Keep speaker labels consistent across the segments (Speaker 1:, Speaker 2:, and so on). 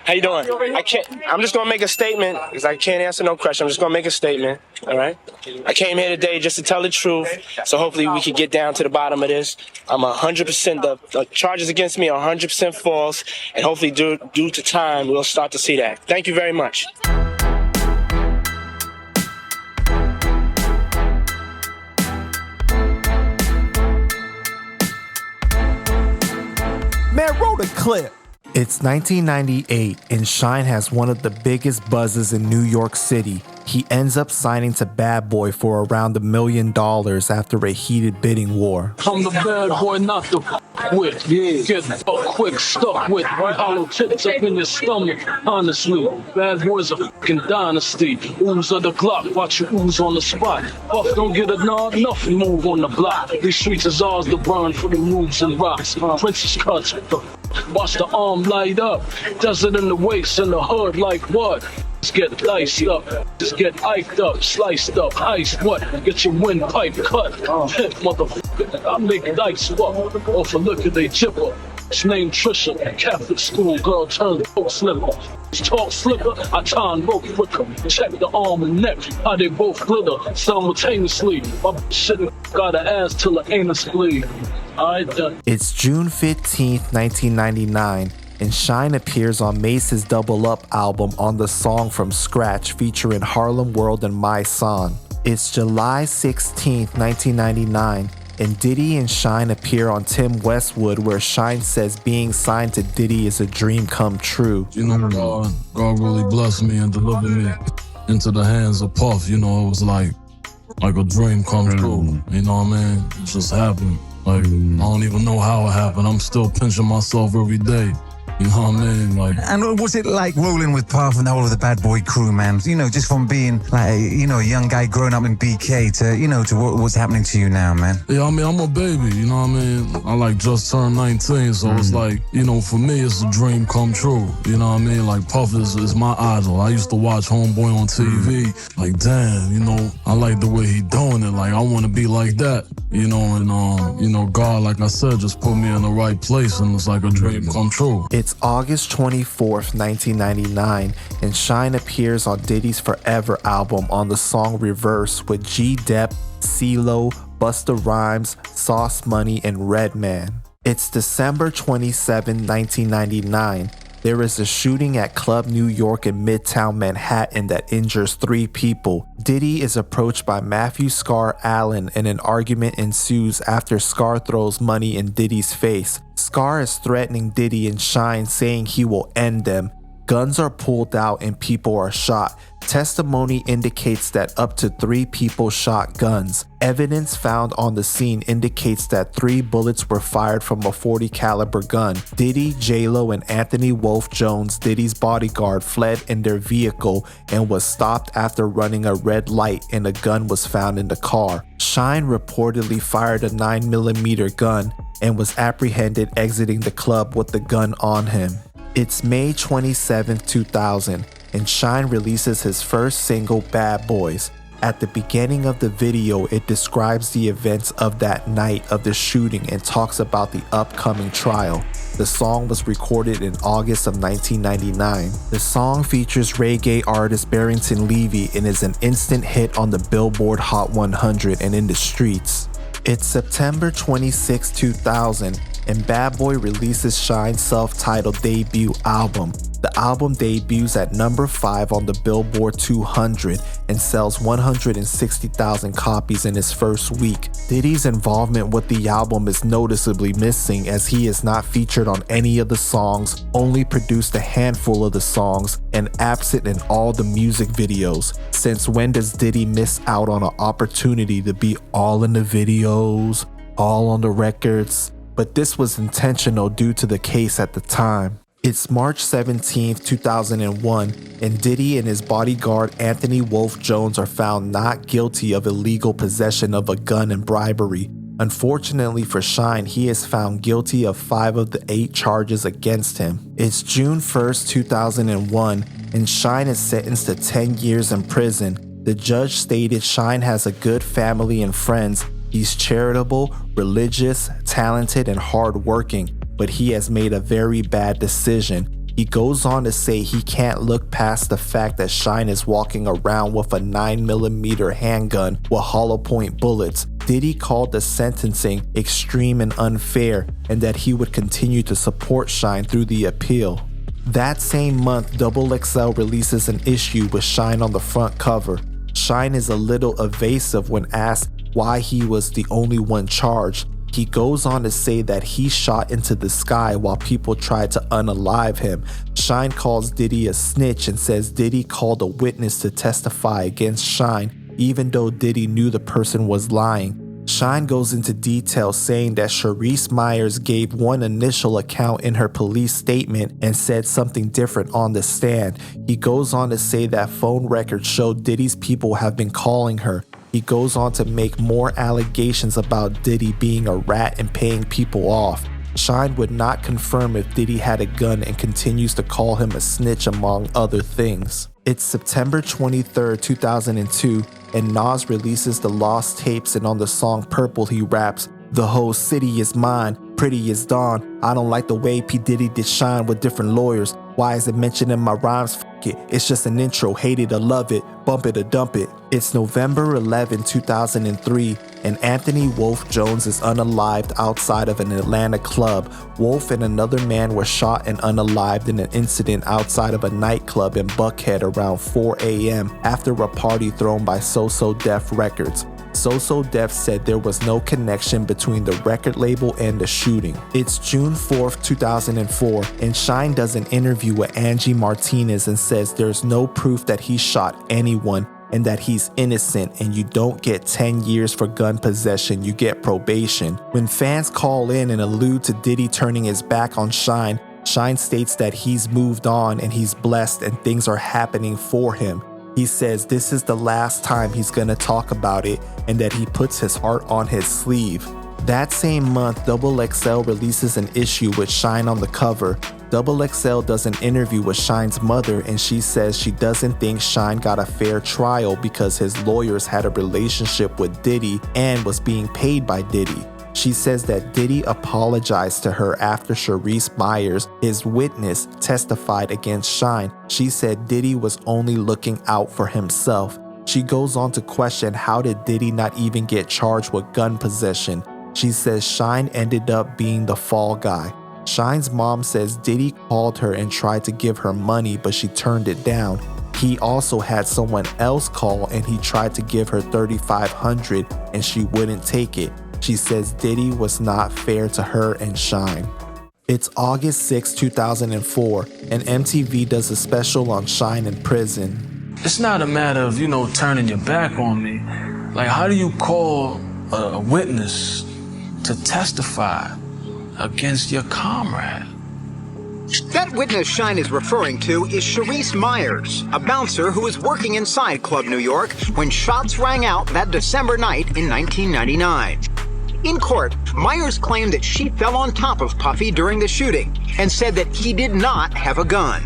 Speaker 1: How you doing? I'm just gonna make a statement because I can't answer no question. I'm just gonna make a statement. All right. I came here today just to tell the truth. So hopefully we can get down to the bottom of this. I'm 100%. The charges against me are 100% false, and hopefully due to time we'll start to see that. Thank you very much.
Speaker 2: Man, roll the clip. It's 1998, and Shyne has one of the biggest buzzes in New York City. He ends up signing to Bad Boy for around $1 million after a heated bidding war.
Speaker 3: I'm the bad boy, not the with. Get quick, stuck with hollow tips up in your stomach. Honestly, Bad Boy's a fucking dynasty. Ooze of the Glock, watch you ooze on the spot. Buff don't get a nod, nothing move on the block. These streets is ours to burn for the moves and rocks. Princess cuts, watch the arm light up. Does it in the waist and the hood like what? Just get diced up, just get iked up, sliced up, iced what? Get your windpipe cut. Motherfucker, I make dice up off a liquor they chipper. It's named Trisha, Catholic school girl turned folk slipper. Talk slipper, I time rope quicker. Check the arm and neck, how they both glitter simultaneously. My shit got an ass till the anus bleed.
Speaker 2: It's June 15th, 1999. And Shyne appears on Mace's Double Up album on the song From Scratch featuring Harlem World and My Son. It's July 16th, 1999, and Diddy and Shyne appear on Tim Westwood, where Shyne says being signed to Diddy is a dream come true.
Speaker 3: You know, God really blessed me and delivered me into the hands of Puff. You know, it was like a dream come true. You know what I mean? It just happened. Like, I don't even know how it happened. I'm still pinching myself every day. You know what I mean? Like,
Speaker 4: and what was it like rolling with Puff and all of the Bad Boy crew, man? You know, just from being like, you know, a young guy growing up in BK to, you know, to what's happening to you now, man?
Speaker 3: Yeah, I mean, I'm a baby, you know what I mean? I like just turned 19, so it's like, you know, for me, it's a dream come true. You know what I mean? Like, Puff is my idol. I used to watch Homeboy on TV. Like, damn, you know, I like the way he doing it. Like, I want to be like that, you know? And, you know, God, like I said, just put me in the right place, and it's like a dream come true.
Speaker 2: It's August 24th, 1999, and Shyne appears on Diddy's Forever album on the song Reverse with G-Dep, CeeLo, Busta Rhymes, Sauce Money, and Redman. It's December 27, 1999. There is a shooting at Club New York in Midtown Manhattan that injures 3 people. Diddy is approached by Matthew Scar Allen and an argument ensues after Scar throws money in Diddy's face. Scar is threatening Diddy and Shyne, saying he will end them. Guns are pulled out and people are shot. Testimony indicates that up to 3 people shot guns. Evidence found on the scene indicates that 3 bullets were fired from a .40 caliber gun. Diddy, J-Lo, and Anthony Wolf Jones, Diddy's bodyguard, fled in their vehicle and was stopped after running a red light, and a gun was found in the car. Shyne reportedly fired a 9mm gun and was apprehended exiting the club with the gun on him. It's May 27, 2000, and Shyne releases his first single, Bad Boys. At the beginning of the video, it describes the events of that night of the shooting and talks about the upcoming trial. The song was recorded in August of 1999. The song features reggae artist Barrington Levy and is an instant hit on the Billboard Hot 100 and in the streets. It's September 26, 2000, and Bad Boy releases Shyne's self-titled debut album. The album debuts at number 5 on the Billboard 200 and sells 160,000 copies in its first week. Diddy's involvement with the album is noticeably missing, as he is not featured on any of the songs, only produced a handful of the songs, and absent in all the music videos. Since when does Diddy miss out on an opportunity to be all in the videos, all on the records? But this was intentional due to the case at the time. It's March 17, 2001, and Diddy and his bodyguard Anthony Wolf Jones are found not guilty of illegal possession of a gun and bribery. Unfortunately for Shyne, he is found guilty of 5 of the 8 charges against him. It's June 1st, 2001, and Shyne is sentenced to 10 years in prison. The judge stated Shyne has a good family and friends. He's charitable, religious, talented, and hardworking, but he has made a very bad decision. He goes on to say he can't look past the fact that Shyne is walking around with a 9mm handgun with hollow point bullets. Diddy called the sentencing extreme and unfair, and that he would continue to support Shyne through the appeal. That same month, XXL releases an issue with Shyne on the front cover. Shyne is a little evasive when asked why he was the only one charged. He goes on to say that he shot into the sky while people tried to unalive him. Shyne calls Diddy a snitch and says Diddy called a witness to testify against Shyne, even though Diddy knew the person was lying. Shyne goes into detail saying that Sharice Myers gave one initial account in her police statement and said something different on the stand. He goes on to say that phone records show Diddy's people have been calling her. He goes on to make more allegations about Diddy being a rat and paying people off. Shyne would not confirm if Diddy had a gun and continues to call him a snitch among other things. It's September 23, 2002, and Nas releases the Lost Tapes, and on the song Purple he raps, "The whole city is mine, pretty as dawn. I don't like the way P. Diddy did Shyne with different lawyers. Why is it mentioned in my rhymes? F it, it's just an intro, hate it or love it, bump it or dump it." It's November 11, 2003, and Anthony Wolf Jones is unalived outside of an Atlanta club. Wolf and another man were shot and unalived in an incident outside of a nightclub in Buckhead around 4 a.m. after a party thrown by So Def Records. So Def said there was no connection between the record label and the shooting. It's June 4th, 2004, and Shyne does an interview with Angie Martinez and says there's no proof that he shot anyone and that he's innocent, and you don't get 10 years for gun possession, you get probation. When fans call in and allude to Diddy turning his back on Shyne, Shyne states that he's moved on and he's blessed and things are happening for him. He says this is the last time he's gonna talk about it and that he puts his heart on his sleeve. That same month, XXL releases an issue with Shyne on the cover. XXL does an interview with Shyne's mother, and she says she doesn't think Shyne got a fair trial because his lawyers had a relationship with Diddy and was being paid by Diddy. She says that Diddy apologized to her after Sharice Myers, his witness, testified against Shyne. She said Diddy was only looking out for himself. She goes on to question how did Diddy not even get charged with gun possession. She says Shyne ended up being the fall guy. Shyne's mom says Diddy called her and tried to give her money, but she turned it down. He also had someone else call and he tried to give her $3,500 and she wouldn't take it. She says Diddy was not fair to her and Shyne. It's August 6, 2004, and MTV does a special on Shyne in prison.
Speaker 3: It's not a matter of, turning your back on me. Like, how do you call a witness to testify against your comrade?
Speaker 5: That witness Shyne is referring to is Sharice Myers, a bouncer who was working inside Club New York when shots rang out that December night in 1999. In court, Myers claimed that she fell on top of Puffy during the shooting and said that he did not have a gun.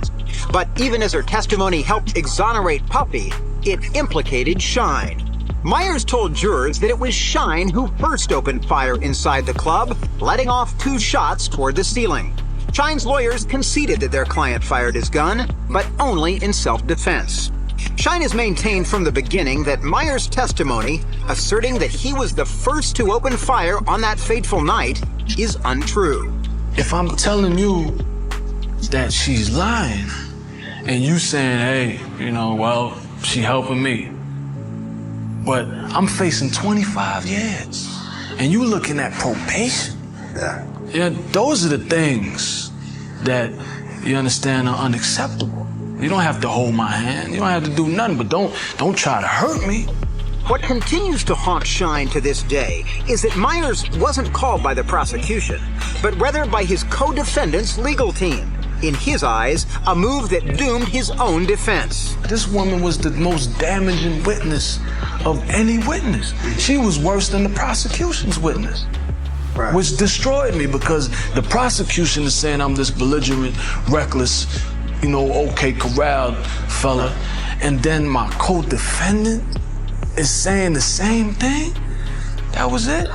Speaker 5: But even as her testimony helped exonerate Puffy, it implicated Shyne. Myers told jurors that it was Shyne who first opened fire inside the club, letting off 2 shots toward the ceiling. Shyne's lawyers conceded that their client fired his gun, but only in self-defense. Shyne has maintained from the beginning that Myers' testimony, asserting that he was the first to open fire on that fateful night, is untrue.
Speaker 3: If I'm telling you that she's lying, and you saying, hey, she helping me, but I'm facing 25 years, and you looking at probation. Yeah, those are the things that, you understand, are unacceptable. You don't have to hold my hand. You don't have to do nothing, but don't try to hurt me.
Speaker 5: What continues to haunt Shyne to this day is that Myers wasn't called by the prosecution, but rather by his co-defendant's legal team. In his eyes, a move that doomed his own defense.
Speaker 3: This woman was the most damaging witness of any witness. She was worse than the prosecution's witness. Right. Which destroyed me because the prosecution is saying I'm this belligerent, reckless, OK corralled fella. And then my co-defendant is saying the same thing. That was it.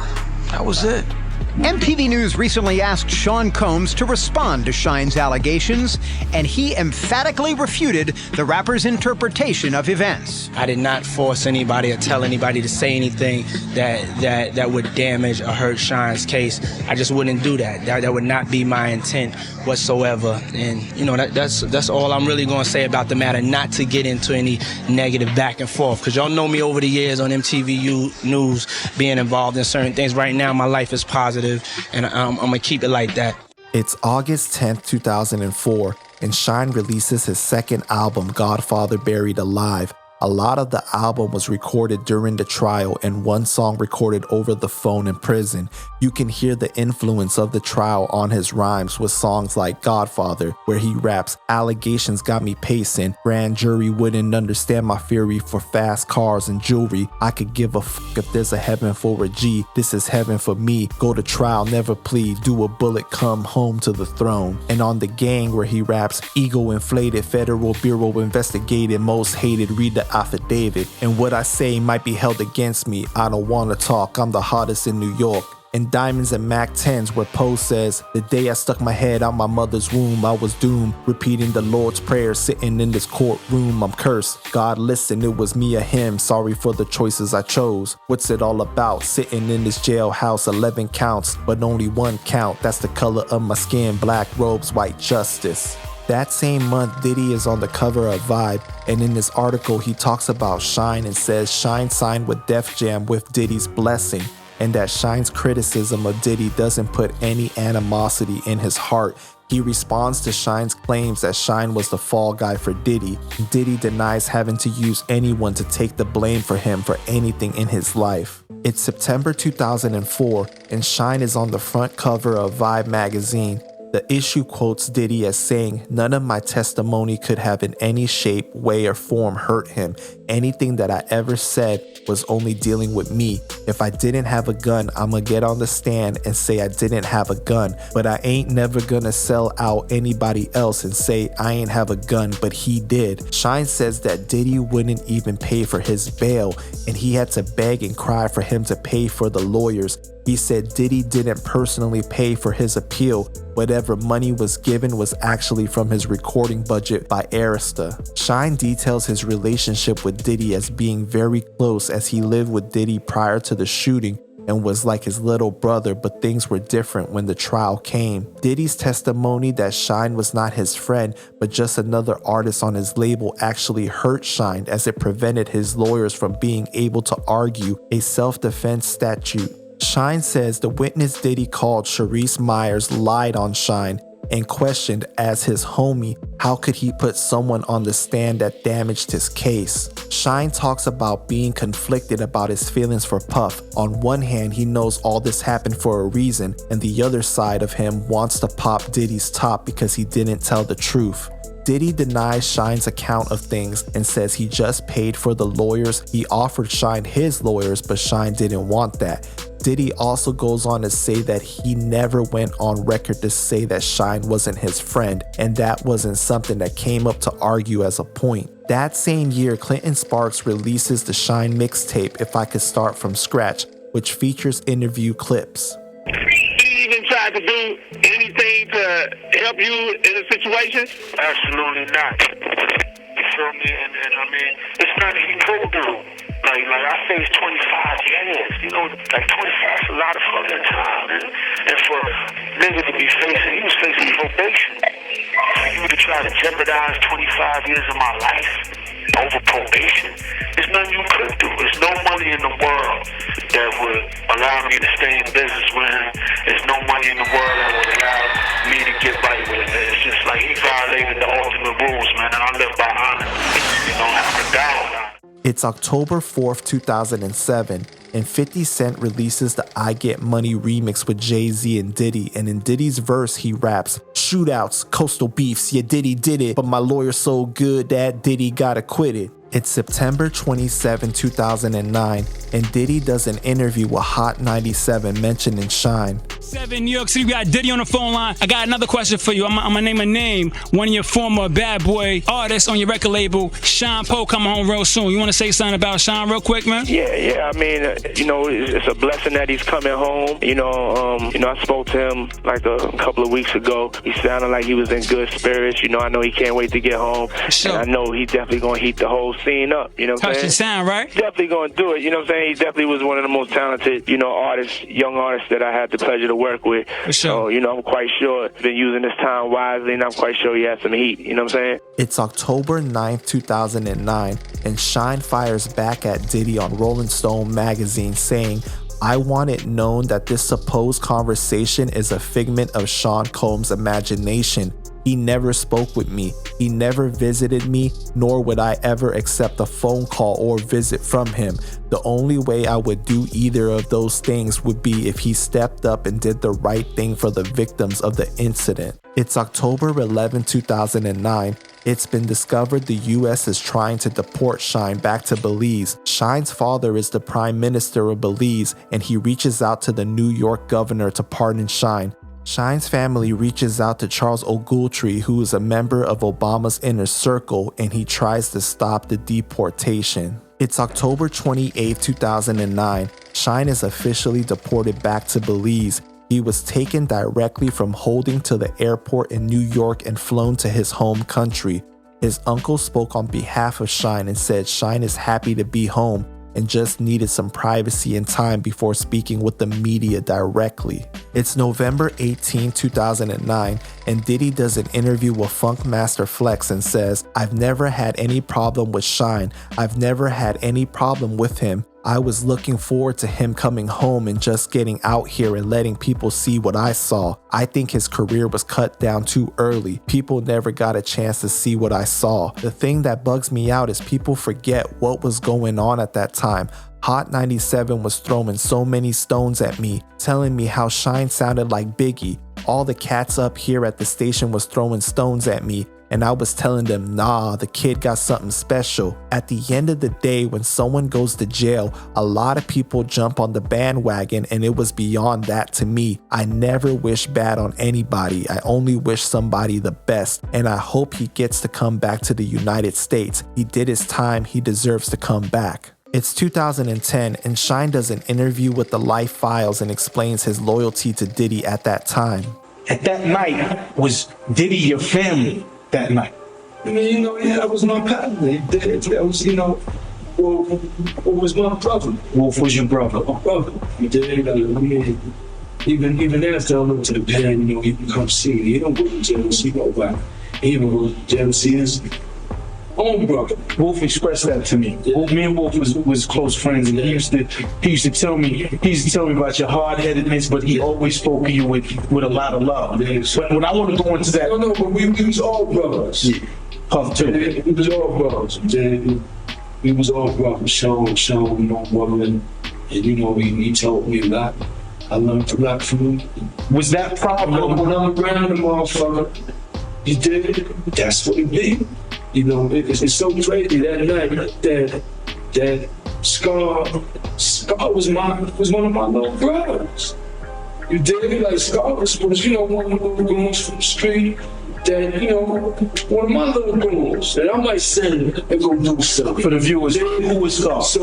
Speaker 5: MTV News recently asked Sean Combs to respond to Shyne's allegations, and he emphatically refuted the rapper's interpretation of events.
Speaker 1: I did not force anybody or tell anybody to say anything that would damage or hurt Shyne's case. I just wouldn't do that. That would not be my intent whatsoever. And you know, that's all I'm really going to say about the matter, not to get into any negative back and forth, because y'all know me over the years on MTV News being involved in certain things. Right now my life is positive, and I'm going to keep it like that.
Speaker 2: It's August 10th, 2004, and Shyne releases his second album, Godfather Buried Alive. A lot of the album was recorded during the trial and one song recorded over the phone in prison. You can hear the influence of the trial on his rhymes with songs like Godfather, where he raps, "Allegations got me pacing, grand jury wouldn't understand my fury for fast cars and jewelry. I could give a fuck if there's a heaven for a G, this is heaven for me. Go to trial, never plead, do a bullet, come home to the throne." And on The Gang, where he raps, "Ego inflated, Federal Bureau investigated, most hated, read the affidavit. And what I say might be held against me. I don't want to talk, I'm the hottest in New York." And Diamonds and Mac 10s, where Poe says, "The day I stuck my head out my mother's womb, I was doomed. Repeating the Lord's Prayer, sitting in this courtroom, I'm cursed. God, listen, it was me or him. Sorry for the choices I chose. What's it all about? Sitting in this jailhouse, 11 counts, but only one count. That's the color of my skin, black robes, white justice." That same month, Diddy is on the cover of Vibe, and in this article he talks about Shyne and says Shyne signed with Def Jam with Diddy's blessing, and that Shyne's criticism of Diddy doesn't put any animosity in his heart. He responds to Shyne's claims that Shyne was the fall guy for Diddy. Diddy denies having to use anyone to take the blame for him for anything in his life. It's September 2004, and Shyne is on the front cover of Vibe magazine. The issue quotes Diddy as saying, "None of my testimony could have in any shape, way, or form hurt him. Anything that I ever said was only dealing with me. If I didn't have a gun, I'ma get on the stand and say I didn't have a gun. But I ain't never gonna sell out anybody else and say I ain't have a gun, but he did." Shyne says that Diddy wouldn't even pay for his bail, and he had to beg and cry for him to pay for the lawyers. He said Diddy didn't personally pay for his appeal. Whatever money was given was actually from his recording budget by Arista. Shyne details his relationship with Diddy as being very close, as he lived with Diddy prior to the shooting and was like his little brother, but things were different when the trial came. Diddy's testimony that Shyne was not his friend, but just another artist on his label actually hurt Shyne, as it prevented his lawyers from being able to argue a self-defense statute. Shyne says the witness Diddy called Sharice Myers lied on Shyne and questioned as his homie, how could he put someone on the stand that damaged his case? Shyne talks about being conflicted about his feelings for Puff. On one hand, he knows all this happened for a reason, and the other side of him wants to pop Diddy's top because he didn't tell the truth. Diddy denies Shyne's account of things and says he just paid for the lawyers. He offered Shyne his lawyers, but Shyne didn't want that. Diddy also goes on to say that he never went on record to say that Shyne wasn't his friend, and that wasn't something that came up to argue as a point. That same year, Clinton Sparks releases the Shyne mixtape, If I Could Start From Scratch, which features interview clips.
Speaker 6: He even tried to do anything to help you in a situation? Absolutely not. You feel me? And I mean, it's nothing he could do. Like I faced 25 years, you know, like 25 is a lot of fucking time, man. And for nigga to be facing, he was facing probation. For you to try to jeopardize 25 years of my life over probation, there's nothing you could do. There's no money in the world that would allow me to stay in business with him. There's no money in the world that would allow me to get right with him. It's just like he violated the ultimate rules, man, and I live by honor. You know, I'm a doubt.
Speaker 2: It's October 4th, 2007, and 50 Cent releases the I Get Money remix with Jay-Z and Diddy, and in Diddy's verse he raps, "Shootouts, coastal beefs, yeah Diddy did it, but my lawyer's so good that Diddy got acquitted." It's September 27, 2009, and Diddy does an interview with Hot 97 mentioning Shyne.
Speaker 7: 97, New York City. We got Diddy on the phone line. I got another question for you. I'm gonna name a name. One of your former bad boy artists on your record label, Shyne Poe, coming home real soon. You want to say something about Shyne real quick, man?
Speaker 6: Yeah. I mean, it's a blessing that he's coming home. I spoke to him like a couple of weeks ago. He sounded like he was in good spirits. I know he can't wait to get home.
Speaker 7: Sure.
Speaker 6: And I know he definitely gonna heat the whole scene up. You know what I'm saying?
Speaker 7: Touch and sound, right?
Speaker 6: Definitely gonna do it. You know what I'm saying? He definitely was one of the most talented, young artists that I had the pleasure to work with.
Speaker 7: For sure.
Speaker 6: So, I'm quite sure he's been using his time wisely, and I'm quite sure he has some heat. You know what I'm saying?
Speaker 2: It's October 9th, 2009, and Shyne fires back at Diddy on Rolling Stone magazine saying, "I want it known that this supposed conversation is a figment of Sean Combs' imagination. He never spoke with me. He never visited me, nor would I ever accept a phone call or visit from him. The only way I would do either of those things would be if he stepped up and did the right thing for the victims of the incident." It's October 11, 2009. It's been discovered the US is trying to deport Shyne back to Belize. Shyne's father is the Prime Minister of Belize, and he reaches out to the New York governor to pardon Shyne. Shyne's family reaches out to Charles Ogletree, who is a member of Obama's inner circle, and he tries to stop the deportation. It's October 28, 2009. Shyne is officially deported back to Belize. He was taken directly from Holding to the airport in New York and flown to his home country. His uncle spoke on behalf of Shyne and said Shyne is happy to be home and just needed some privacy and time before speaking with the media directly. It's November 18, 2009, and Diddy does an interview with Funkmaster Flex and says, "I've never had any problem with Shyne. I've never had any problem with him. I was looking forward to him coming home and just getting out here and letting people see what I saw. I think his career was cut down too early. People never got a chance to see what I saw. The thing that bugs me out is people forget what was going on at that time. Hot 97 was throwing so many stones at me, telling me how Shyne sounded like Biggie. All the cats up here at the station was throwing stones at me, and I was telling them, nah, the kid got something special. At the end of the day, when someone goes to jail, a lot of people jump on the bandwagon, and it was beyond that to me. I never wish bad on anybody. I only wish somebody the best, and I hope he gets to come back to the United States. He did his time. He deserves to come back." It's 2010, and Shyne does an interview with the Life Files and explains his loyalty to Diddy at that time.
Speaker 8: At that night, was Diddy your family that night?
Speaker 3: I mean, that was my partner. That was, Wolf was my brother.
Speaker 8: Wolf was your brother.
Speaker 3: My brother. You did. I mean, even after I went to the pen, he would come see me. He don't go to jail to see nobody. He even goes to jail to see his own brother.
Speaker 8: Wolf expressed that to me.
Speaker 3: Yeah.
Speaker 8: Me and Wolf was close friends, and he used to tell me about your hard-headedness, but he always spoke of you with a lot of love.
Speaker 3: Yeah.
Speaker 8: But when I want to go into that,
Speaker 3: No, but we was all brothers.
Speaker 8: Yeah. Puff too.
Speaker 3: We was all brothers. We was all brothers. Sean, brother, and he told me a lot. I learned a lot from him.
Speaker 8: Was that problem?
Speaker 3: When I'm around the motherfucker, you did. That's what he did. It's so crazy that night that Scar was one of my little brothers. You did, like Scar was one of the little goons from the street that, one of my little goons that I might send and go do something.
Speaker 8: For the viewers, who was Scar?
Speaker 3: So,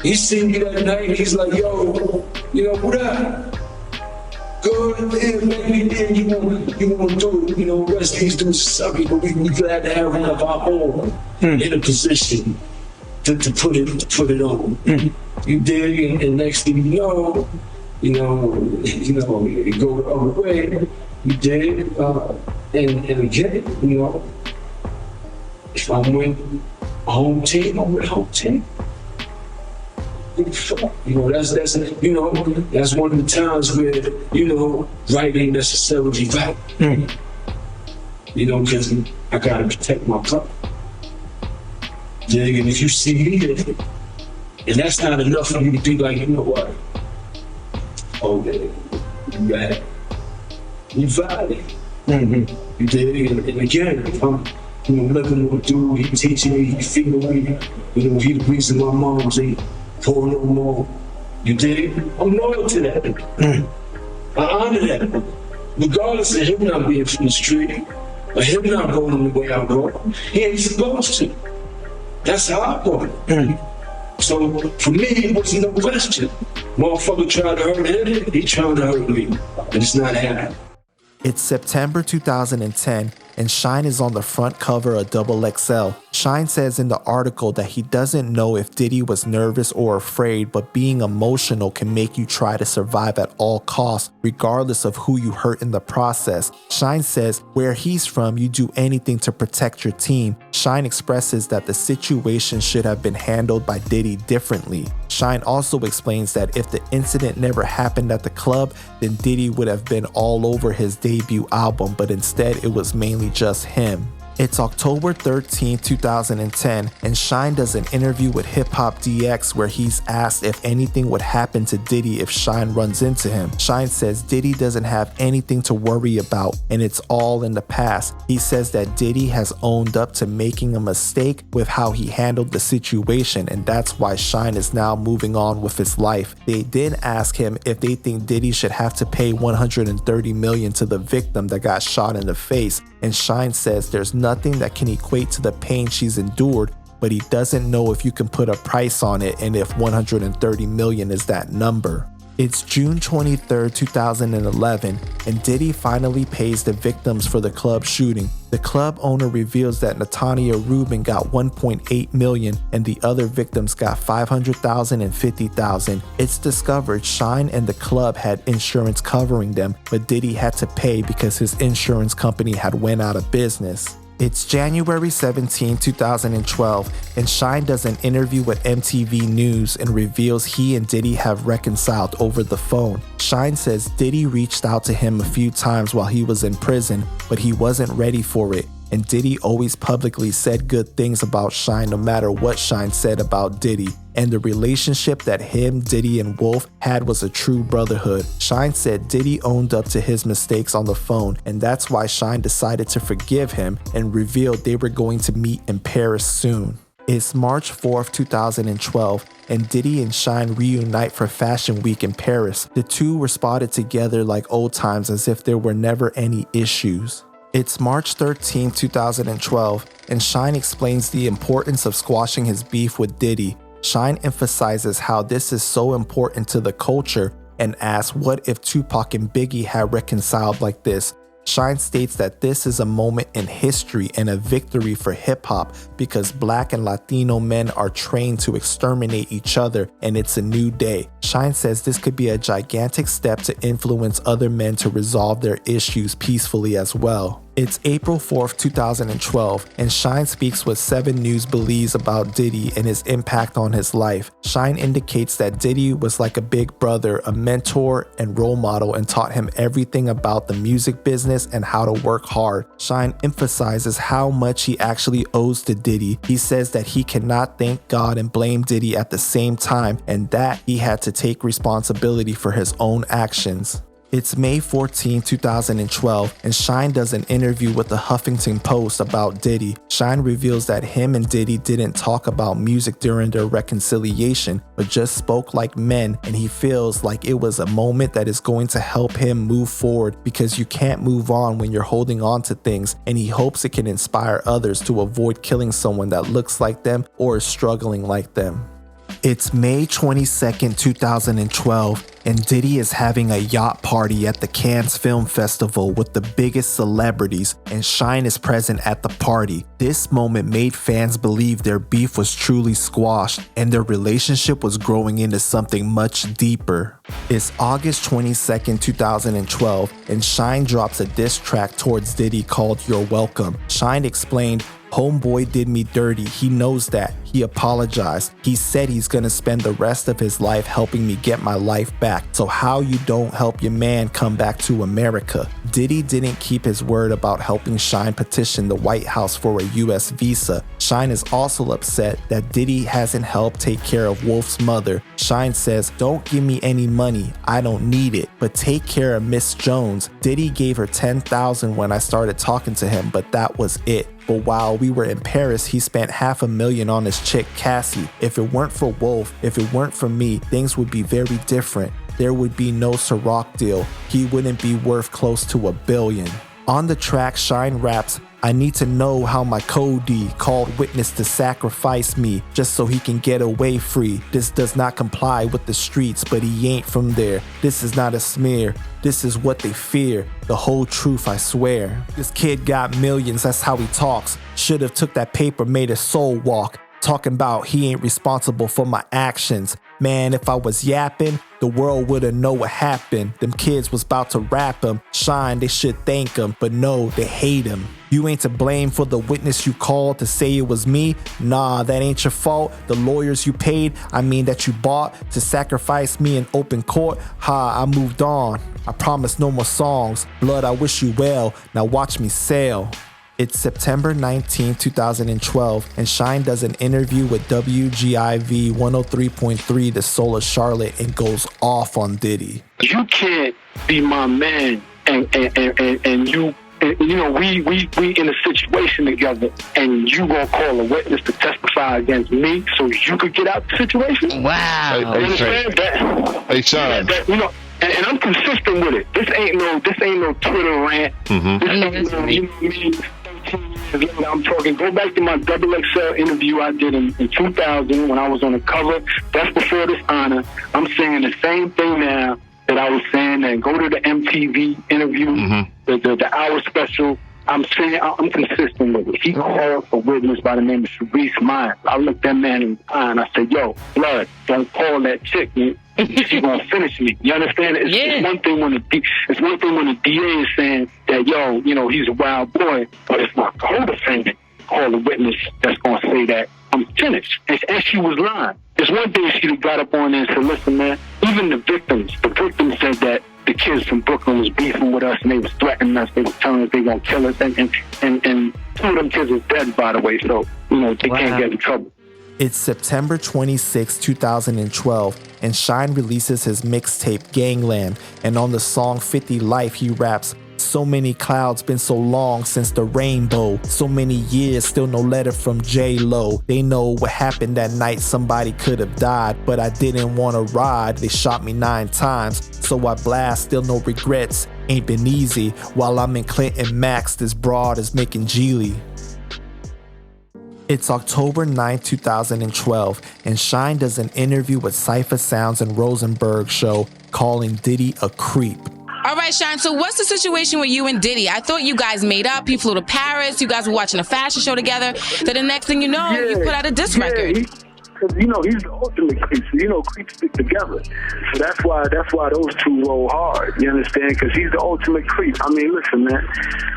Speaker 3: he seen me that night and he's like, yo, what up? Good, man, you want to do it, rest of these dudes suck it, but we glad to have one of our own in a position to put it on. You did, and next thing you know, it go the other way. You did, and again, if I'm with home team, I'm with home team. That's one of the times where, right ain't necessarily right. Because I gotta protect my brother. And if you see me, and that's not enough for you to be like, you know what? Oh, you bad. You violent. You dig? And again, if I'm living with a dude, he teaching me, he feeding me, he the reason my mom's ain't poor no more.
Speaker 8: You dig? I'm loyal to that. I honor that. Regardless of him not being from the street, or him not going the way I go, he ain't supposed to. That's how I go. So for me, it wasn't no question. Motherfucker tried to hurt him, he trying to hurt me. And it's not happening.
Speaker 2: It's September 2010, and Shyne is on the front cover of XXL. Shyne says in the article that he doesn't know if Diddy was nervous or afraid, but being emotional can make you try to survive at all costs, regardless of who you hurt in the process. Shyne says where he's from, you do anything to protect your team. Shyne expresses that the situation should have been handled by Diddy differently. Shyne also explains that if the incident never happened at the club, then Diddy would have been all over his debut album, but instead it was mainly just him. It's October 13, 2010, and Shyne does an interview with Hip Hop DX where he's asked if anything would happen to Diddy if Shyne runs into him. Shyne says Diddy doesn't have anything to worry about, and it's all in the past. He says that Diddy has owned up to making a mistake with how he handled the situation, and that's why Shyne is now moving on with his life. They did ask him if they think Diddy should have to pay $130 million to the victim that got shot in the face, and Shyne says there's nothing that can equate to the pain she's endured, but he doesn't know if you can put a price on it and if 130 million is that number. It's June 23, 2011, and Diddy finally pays the victims for the club shooting. The club owner reveals that Natania Rubin got 1.8 million and the other victims got 500,000 and 50,000. It's discovered Shyne and the club had insurance covering them, but Diddy had to pay because his insurance company had went out of business. It's January 17, 2012, and Shyne does an interview with MTV News and reveals he and Diddy have reconciled over the phone. Shyne says Diddy reached out to him a few times while he was in prison, but he wasn't ready for it, and Diddy always publicly said good things about Shyne no matter what Shyne said about Diddy. And the relationship that him, Diddy, and Wolf had was a true brotherhood. Shyne said Diddy owned up to his mistakes on the phone, and that's why Shyne decided to forgive him and revealed they were going to meet in Paris soon. It's March 4th, 2012, and Diddy and Shyne reunite for Fashion Week in Paris. The two were spotted together like old times as if there were never any issues. It's March 13, 2012, and Shyne explains the importance of squashing his beef with Diddy. Shyne emphasizes how this is so important to the culture and asks what if Tupac and Biggie had reconciled like this. Shyne states that this is a moment in history and a victory for hip-hop because Black and Latino men are trained to exterminate each other, and it's a new day. Shyne says this could be a gigantic step to influence other men to resolve their issues peacefully as well. It's April 4th, 2012, and Shyne speaks what 7 News believes about Diddy and his impact on his life. Shyne indicates that Diddy was like a big brother, a mentor and role model, and taught him everything about the music business and how to work hard. Shyne emphasizes how much he actually owes to Diddy. He says that he cannot thank God and blame Diddy at the same time, and that he had to take responsibility for his own actions. It's May 14, 2012, and Shyne does an interview with the Huffington Post about Diddy. Shyne reveals that him and Diddy didn't talk about music during their reconciliation, but just spoke like men, and he feels like it was a moment that is going to help him move forward because you can't move on when you're holding on to things, and he hopes it can inspire others to avoid killing someone that looks like them or is struggling like them. It's May 22nd, 2012, and Diddy is having a yacht party at the Cannes Film Festival with the biggest celebrities, and Shyne is present at the party. This moment made fans believe their beef was truly squashed, and their relationship was growing into something much deeper. It's August 22nd, 2012, and Shyne drops a diss track towards Diddy called You're Welcome. Shyne explained, "Homeboy did me dirty. He knows that. He apologized. He said he's gonna spend the rest of his life helping me get my life back. So how you don't help your man come back to America?" Diddy didn't keep his word about helping Shyne petition the White House for a US visa. Shyne is also upset that Diddy hasn't helped take care of Wolf's mother. Shyne says, "Don't give me any money. I don't need it. But take care of Miss Jones. Diddy gave her $10,000 when I started talking to him, but that was it. But while we were in Paris, he spent $500,000 on his his chick, Cassie. If it weren't for Wolf, if it weren't for me, things would be very different. There would be no Ciroc deal. He wouldn't be worth close to $1 billion. On the track, Shyne raps, I need to know how my Cody called witness to sacrifice me just so he can get away free. This does not comply with the streets, but he ain't from there. This is not a smear. This is what they fear. The whole truth, I swear. This kid got millions, that's how he talks. Should've took that paper, made his soul walk. Talking about he ain't responsible for my actions. Man, if I was yapping, the world would've know what happened. Them kids was about to rap him. Shyne, they should thank him, but no, they hate him. You ain't to blame for the witness you called to say it was me. Nah, that ain't your fault. The lawyers you paid, that you bought to sacrifice me in open court. Ha, I moved on. I promise no more songs. Blood, I wish you well. Now watch me sail. It's September 19, 2012, and Shyne does an interview with WGIV 103.3, The Soul of Charlotte, and goes off on Diddy.
Speaker 8: You can't be my man and you know, we in a situation together, and you gonna call a witness to testify against me so you could get out the situation?
Speaker 9: Wow.
Speaker 8: You understand that?
Speaker 9: Hey, Shyne.
Speaker 8: You know, and I'm consistent with it. This ain't no Twitter rant.
Speaker 9: Mm-hmm.
Speaker 8: This ain't no, you know what I mean? 13 years later, I'm talking, go back to my XXL interview I did in 2000 when I was on the cover. That's before this honor. I'm saying the same thing now that I was saying, and go to the MTV interview, the hour special. I'm saying, I'm consistent with it. He called a witness by the name of Sharice Myers. I looked that man in the eye and I said, yo, blood, don't call that chick, man. She's gonna finish me. You understand? It's one thing when the DA is saying that, yo, you know, he's a wild boy, but it's my co-defendant call a witness that's gonna say that I'm finished. And she was lying. It's one thing she got up on there and said, listen, man, even the victims said that the kids from Brooklyn was beefing with us and they was threatening us. They was telling us they gonna kill us. And two of them kids are dead, by the way, so, you know, they can't get in trouble.
Speaker 2: It's September 26, 2012, and Shyne releases his mixtape Gangland, and on the song 50 Life, he raps, so many clouds, been so long since the rainbow, so many years, still no letter from J-Lo. They know what happened that night, somebody could have died, but I didn't want to ride, they shot me 9 times, so I blast, still no regrets, ain't been easy, while I'm in Clinton Max, this broad is making Geely. It's October 9, 2012, and Shyne does an interview with Cypher Sounds and Rosenberg Show calling Diddy a creep.
Speaker 10: All right, Shyne, so what's the situation with you and Diddy? I thought you guys made up. You flew to Paris. You guys were watching a fashion show together. Then the next thing you know, you put out a diss record.
Speaker 8: Because, you know, he's the ultimate creep. You know, creeps stick together. So that's why those two roll hard. You understand? Because he's the ultimate creep. I mean, listen, man,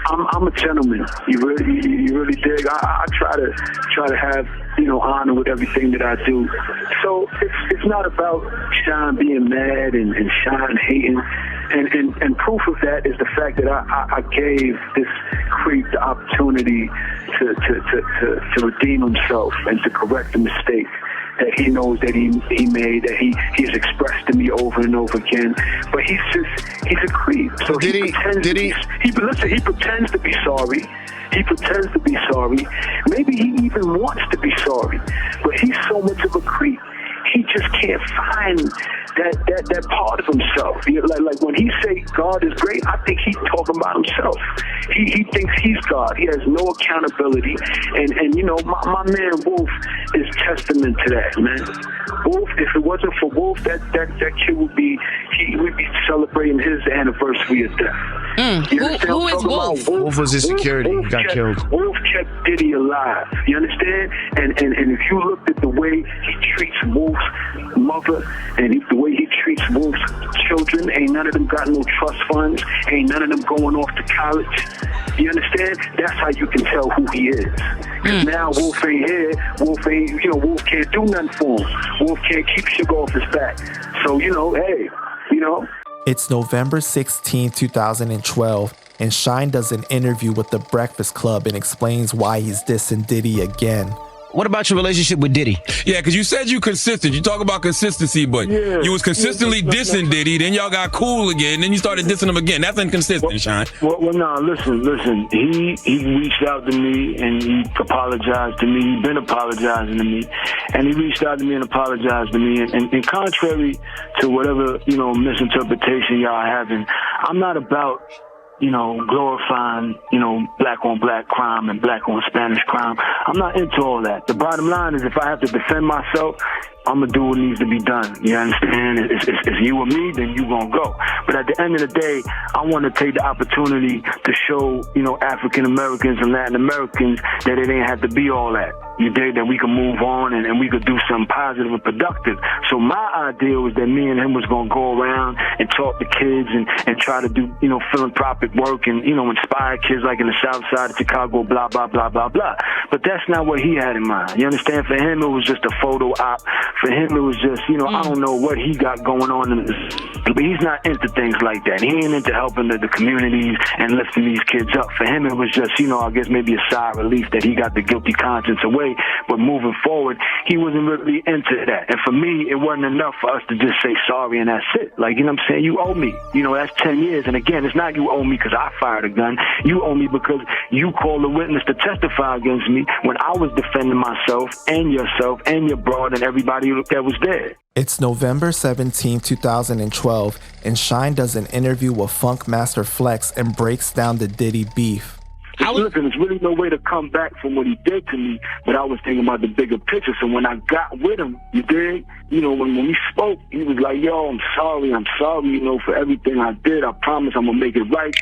Speaker 8: I'm a gentleman. You really dig. I try to have, you know, honor with everything that I do. So it's not about Shyne being mad and Shyne hating. And proof of that is the fact that I gave this creep the opportunity to redeem himself and to correct the mistake that he knows that he made, that he's expressed to me over and over again. But he's a creep. So he pretends to be sorry. He pretends to be sorry. Maybe he even wants to be sorry. But he's so much of a creep. He just can't find that part of himself. Like when he say God is great, I think he's talking about himself. He thinks he's God. He has no accountability. And you know, my man Wolf is testament to that, man. Wolf, if it wasn't for Wolf, that kid would be celebrating his anniversary of death.
Speaker 10: Who is Wolf?
Speaker 11: Wolf was his security. He got killed.
Speaker 8: Wolf kept Diddy alive. You understand? And if you looked at the way he treats Wolf's mother and the way he treats Wolf's children, ain't none of them got no trust funds. Ain't none of them going off to college. You understand? That's how you can tell who he is. Because now Wolf ain't here. Wolf can't do nothing for him. Wolf can't keep sugar off his back. So, you know, hey, you know.
Speaker 2: It's November 16, 2012, and Shyne does an interview with The Breakfast Club and explains why he's dissing Diddy again.
Speaker 9: what about your relationship with Diddy?
Speaker 12: Yeah, because you said you consistent. You talk about consistency, but you was consistently dissing Diddy. Then y'all got cool again. Then you started dissing him again. That's inconsistent, Shyne.
Speaker 8: Well, no, listen. He reached out to me and he apologized to me. He's been apologizing to me, and he reached out to me and apologized to me. And contrary to whatever misinterpretation y'all having, I'm not about glorifying, black on black crime and black on Spanish crime. I'm not into all that. The bottom line is if I have to defend myself, I'm going to do what needs to be done. You understand? It's you or me, then you going to go. But at the end of the day, I want to take the opportunity to show, African Americans and Latin Americans that it ain't have to be all that. You dig? That we can move on and we could do something positive and productive. So my idea was that me and him was going to go around and talk to kids and try to do, philanthropic work and, inspire kids like in the South Side of Chicago, blah, blah, blah, blah, blah. But that's not what he had in mind. You understand? For him, it was just a photo op. For him, it was just, I don't know what he got going on in this, but he's not into things like that. He ain't into helping the communities and lifting these kids up. For him, it was just, I guess maybe a sigh of relief that he got the guilty conscience away. But moving forward, he wasn't really into that. And for me, it wasn't enough for us to just say sorry and that's it. Like, you know what I'm saying? You owe me. That's 10 years. And again, it's not you owe me because I fired a gun. You owe me because you called a witness to testify against me when I was defending myself and yourself and your broad and everybody that was there.
Speaker 2: It's November 17, 2012, and Shyne does an interview with Funk Master Flex and breaks down the Diddy beef.
Speaker 8: Listen, there's really no way to come back from what he did to me, but I was thinking about the bigger picture. So when I got with him, you dig? When we spoke, he was like, yo, I'm sorry, for everything I did. I promise I'm going to make it right.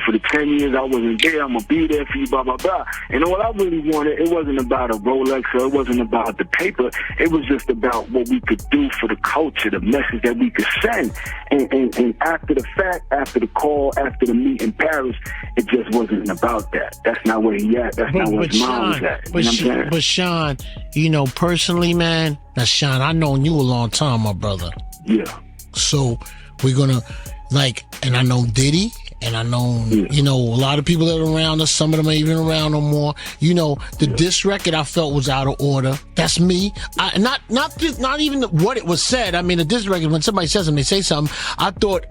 Speaker 8: For the 10 years I wasn't there, I'm going to be there for you, blah, blah, blah. And all I really wanted, it wasn't about a Rolex or it wasn't about the paper. It was just about what we could do for the culture, the message that we could send. And after the fact, after the call, after the meet in Paris, it just wasn't about that. That's not where he at. That's not where his mom was at.
Speaker 13: But Shyne, personally, man, now Shyne, I known you a long time, my brother. Yeah. So we're gonna and I know Diddy, and I know a lot of people that are around us. Some of them ain't even around no more. The diss record I felt was out of order. That's me. Not even what it was said. I mean, the diss record, when somebody says something, they say something. I thought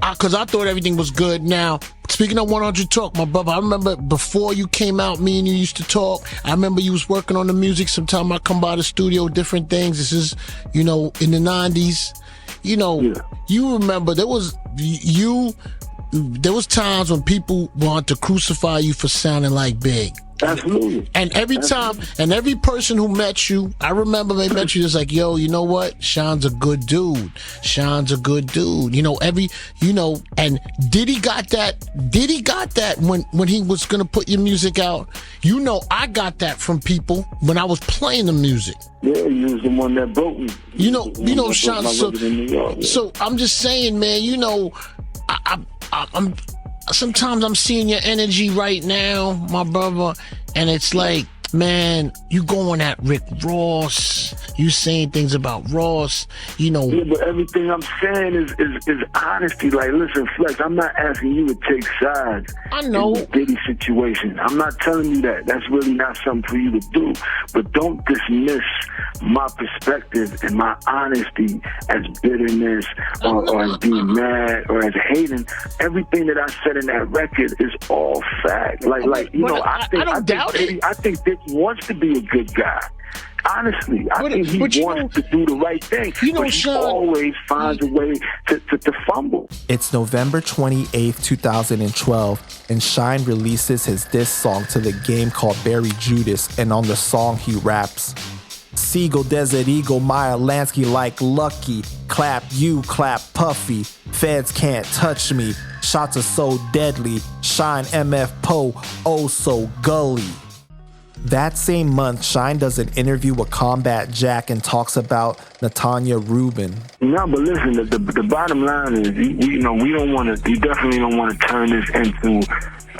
Speaker 13: everything was good. Now, speaking of 100 Talk, my brother, I remember before you came out, me and you used to talk. I remember you was working on the music. Sometime I come by the studio, different things. This is, in the 90s. You remember there was times when people wanted to crucify you for sounding like Big.
Speaker 8: Absolutely.
Speaker 13: And every time, and every person who met you, I remember they met you just like, yo, you know what? Shyne's a good dude. Shyne's a good dude. And Diddy got that when he was going to put your music out. I got that from people when I was playing the music.
Speaker 8: Yeah, you was the one that broke me.
Speaker 13: Shyne, so I'm just saying, man, I'm sometimes I'm seeing your energy right now, my brother, and it's like, man, you going at Rick Ross, you saying things about Ross,
Speaker 8: Yeah, but everything I'm saying is honesty. Like, listen, Flex, I'm not asking you to take sides.
Speaker 13: I know.
Speaker 8: In the Diddy situation. I'm not telling you that. That's really not something for you to do. But don't dismiss my perspective and my honesty as bitterness or as being mad or as hating. Everything that I said in that record is all fact. I think Dick wants to be a good guy. Honestly, I think he wants to do the right thing, but he always finds a way to fumble.
Speaker 2: It's November 28th, 2012, and Shyne releases his diss song to the game called Barry Judas, and on the song he raps, Seagull, Desert Eagle, Meyer Lansky like Lucky, clap you, clap Puffy, feds can't touch me, shots are so deadly, Shyne MF Poe, oh so gully. That same month, Shyne does an interview with Combat Jack and talks about Natanya Rubin.
Speaker 8: No, but listen, the bottom line is, we don't want to. You definitely don't want to turn this into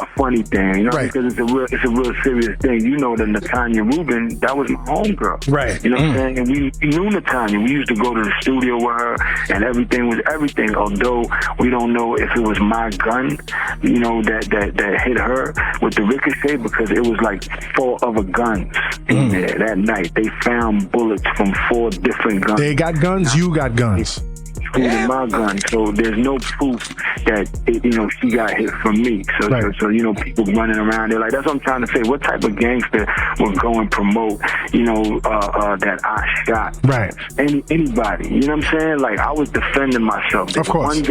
Speaker 9: a funny thing, you know, because it's a real serious thing. You know that Natanya Rubin, that was my homegirl.
Speaker 14: Right.
Speaker 9: You know what I'm saying? And we knew Natanya. We used to go to the studio with her, and everything was everything. Although we don't know if it was my gun, you know, that hit her with the ricochet, because it was like 4 other guns in there that night. They found bullets from 4 different guns.
Speaker 14: They got guns, you got guns.
Speaker 9: Including my gun, so there's no proof that she got hit from me. So you know, people running around, they're like, that's what I'm trying to say. What type of gangster would go and promote, that I shot?
Speaker 14: Right.
Speaker 9: Anybody, you know what I'm saying? Like, I was defending myself.
Speaker 14: Of course.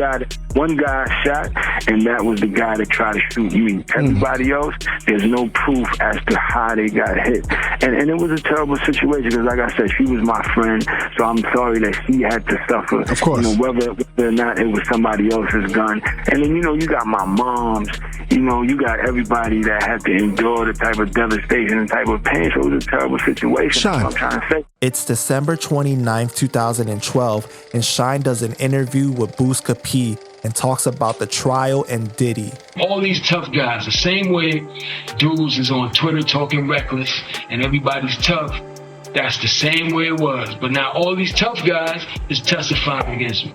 Speaker 9: One guy shot, and that was the guy that tried to shoot me. Everybody else, there's no proof as to how they got hit. And it was a terrible situation, because like I said, she was my friend, so I'm sorry that she had to suffer.
Speaker 14: Of course.
Speaker 9: Whether or not it was somebody else's gun. And then, you got my moms, you got everybody that had to endure the type of devastation and type of pain. So it was a terrible situation. That's what I'm trying to say.
Speaker 2: It's December 29th, 2012, and Shyne does an interview with Booska P and talks about the trial and Diddy.
Speaker 3: All these tough guys, the same way dudes is on Twitter talking reckless and everybody's tough, that's the same way it was. But now all these tough guys is testifying against me.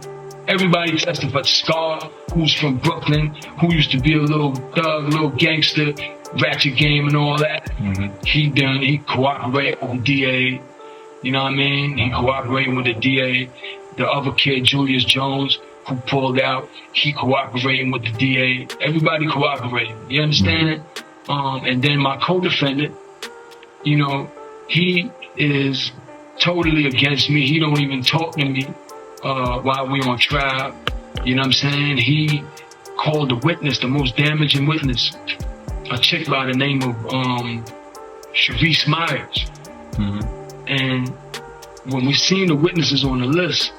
Speaker 3: Everybody testified. Scar, who's from Brooklyn, who used to be a little thug, little gangster, ratchet game and all that. He cooperated with the DA. You know what I mean? He cooperated with the DA. The other kid, Julius Jones, who pulled out, he cooperating with the DA. Everybody cooperating. You understand? And then my co-defendant, he is totally against me. He don't even talk to me while we on trial. You know what I'm saying? He called the witness, the most damaging witness, a chick by the name of Sharice Myers. And when we seen the witnesses on the list,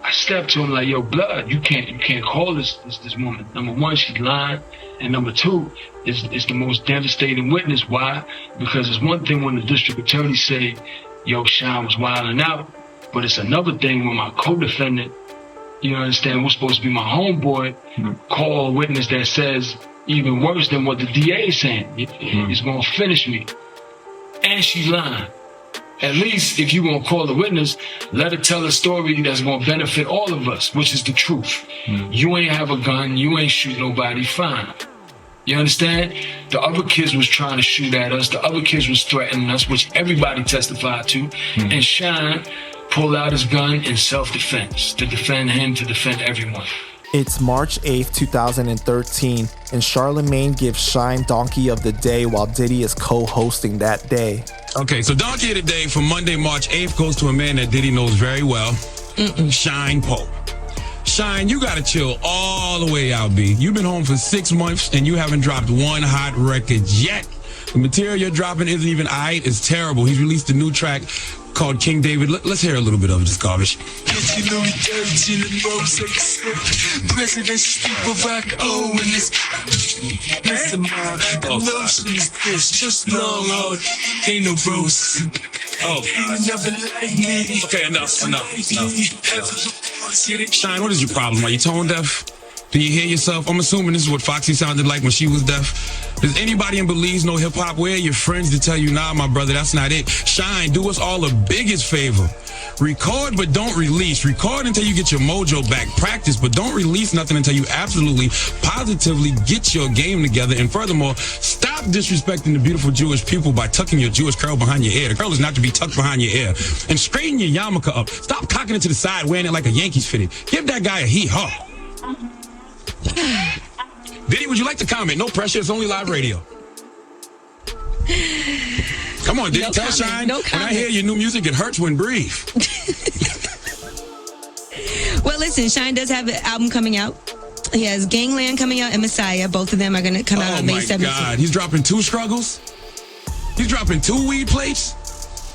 Speaker 3: I stepped to him like, yo, blood, you can't call this woman. Number one, she's lying. And number two, it's the most devastating witness. Why? Because it's one thing when the district attorney say, yo, Shyne was wilding out, but it's another thing when my co-defendant, you understand, was supposed to be my homeboy, call a witness that says even worse than what the DA is saying. It's gonna finish me. And she's lying. At least if you gonna call the witness, let her tell a story that's gonna benefit all of us, which is the truth. You ain't have a gun, you ain't shoot nobody, fine. You understand? The other kids was trying to shoot at us, the other kids was threatening us, which everybody testified to. And Shyne pulled out his gun in self-defense, to defend him, to defend everyone.
Speaker 2: It's March 8th, 2013, and Charlemagne gives Shyne Donkey of the Day while Diddy is co-hosting that day.
Speaker 12: Okay, so Donkey of the Day for Monday, March 8th goes to a man that Diddy knows very well, Shyne Pope. Shyne, you gotta chill all the way out, B. You've been home for 6 months and you haven't dropped one hot record yet. The material you're dropping isn't even aight, it's terrible. He's released a new track called King David. Let's hear a little bit of this garbage. Okay, enough. Shyne, what is your problem? Are you tone deaf? Do you hear yourself? I'm assuming this is what Foxy sounded like when she was deaf. Does anybody in Belize know hip-hop? Where are your friends to tell you, nah, my brother, that's not it? Shyne, do us all the biggest favor. Record, but don't release. Record until you get your mojo back. Practice, but don't release nothing until you absolutely, positively get your game together. And furthermore, stop disrespecting the beautiful Jewish people by tucking your Jewish curl behind your ear. The curl is not to be tucked behind your ear. And straighten your yarmulke up. Stop cocking it to the side, wearing it like a Yankees fitted. Give that guy a hee-haw. Diddy, would you like to comment? No pressure, it's only live radio. Come on, Diddy, tell Shyne. When I hear your new music, it hurts when breathe.
Speaker 15: Well, listen, Shyne does have an album coming out. He has Gangland coming out and Messiah. Both of them are going to come out on May 17th. Oh, my God.
Speaker 12: He's dropping 2 struggles? He's dropping 2 weed plates?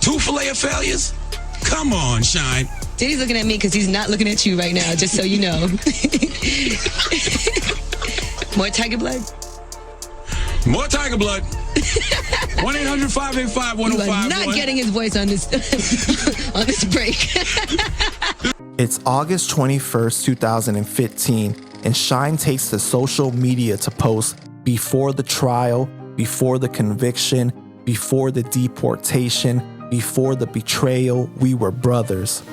Speaker 12: 2 fillet of failures? Come on, Shyne.
Speaker 15: Diddy's looking at me because he's not looking at you right now, just so you know. More Tiger Blood?
Speaker 12: More Tiger Blood. 1-800-585-1051.
Speaker 15: You are not getting his voice on this on this break.
Speaker 2: It's August 21st, 2015, and Shyne takes to social media to post, Before the trial, before the conviction, before the deportation, before the betrayal, we were brothers.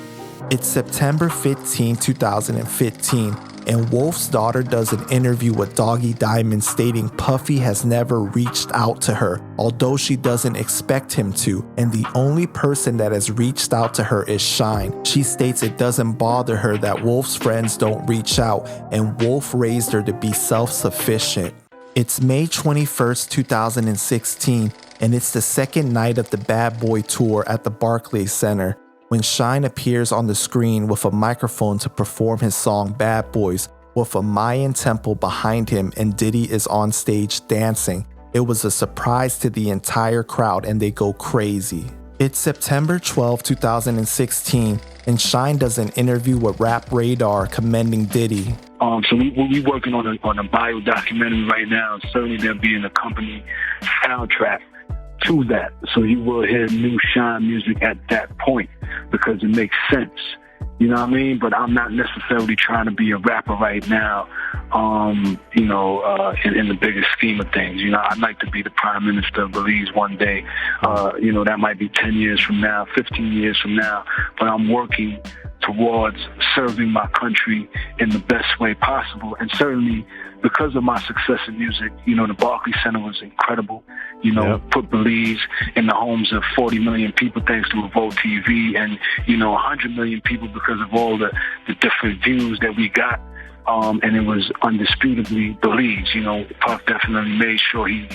Speaker 2: It's September 15, 2015, and Wolf's daughter does an interview with Doggy Diamond stating Puffy has never reached out to her, although she doesn't expect him to, and the only person that has reached out to her is Shyne. She states it doesn't bother her that Wolf's friends don't reach out, and Wolf raised her to be self-sufficient. It's May 21st, 2016, and it's the second night of the Bad Boy Tour at the Barclays Center, when Shyne appears on the screen with a microphone to perform his song Bad Boys, with a Mayan temple behind him and Diddy is on stage dancing. It was a surprise to the entire crowd and they go crazy. It's September 12, 2016, and Shyne does an interview with Rap Radar commending Diddy.
Speaker 9: So we working on a bio documentary right now. Certainly there'll be an accompanying soundtrack to that. So you will hear new Shyne music at that point because it makes sense. You know what I mean? But I'm not necessarily trying to be a rapper right now, in the bigger scheme of things. You know, I'd like to be the Prime Minister of Belize one day. That might be 10 years from now, 15 years from now. But I'm working towards serving my country in the best way possible. And certainly because of my success in music, the Barclays Center was incredible. Put Belize in the homes of 40 million people thanks to Revolt TV and, 100 million people because of all the different views that we got. And it was undisputably Belize. Puff definitely made sure he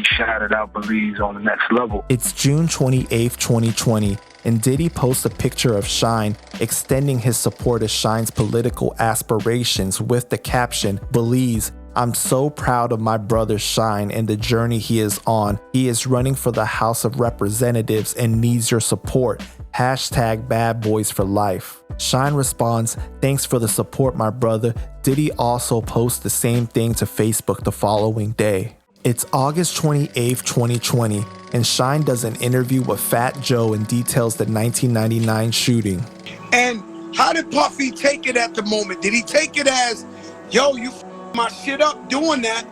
Speaker 9: shouted out Belize on the next level.
Speaker 2: It's June 28th, 2020, and Diddy posts a picture of Shyne extending his support of Shyne's political aspirations with the caption, Belize, I'm so proud of my brother Shyne and the journey he is on. He is running for the House of Representatives and needs your support. Hashtag Bad Boys for Life. Shyne responds, thanks for the support, my brother. Diddy also posts the same thing to Facebook the following day. It's August 28th, 2020, and Shyne does an interview with Fat Joe and details the 1999 shooting.
Speaker 16: And how did Puffy take it at the moment? Did he take it as, yo, you my shit up doing that,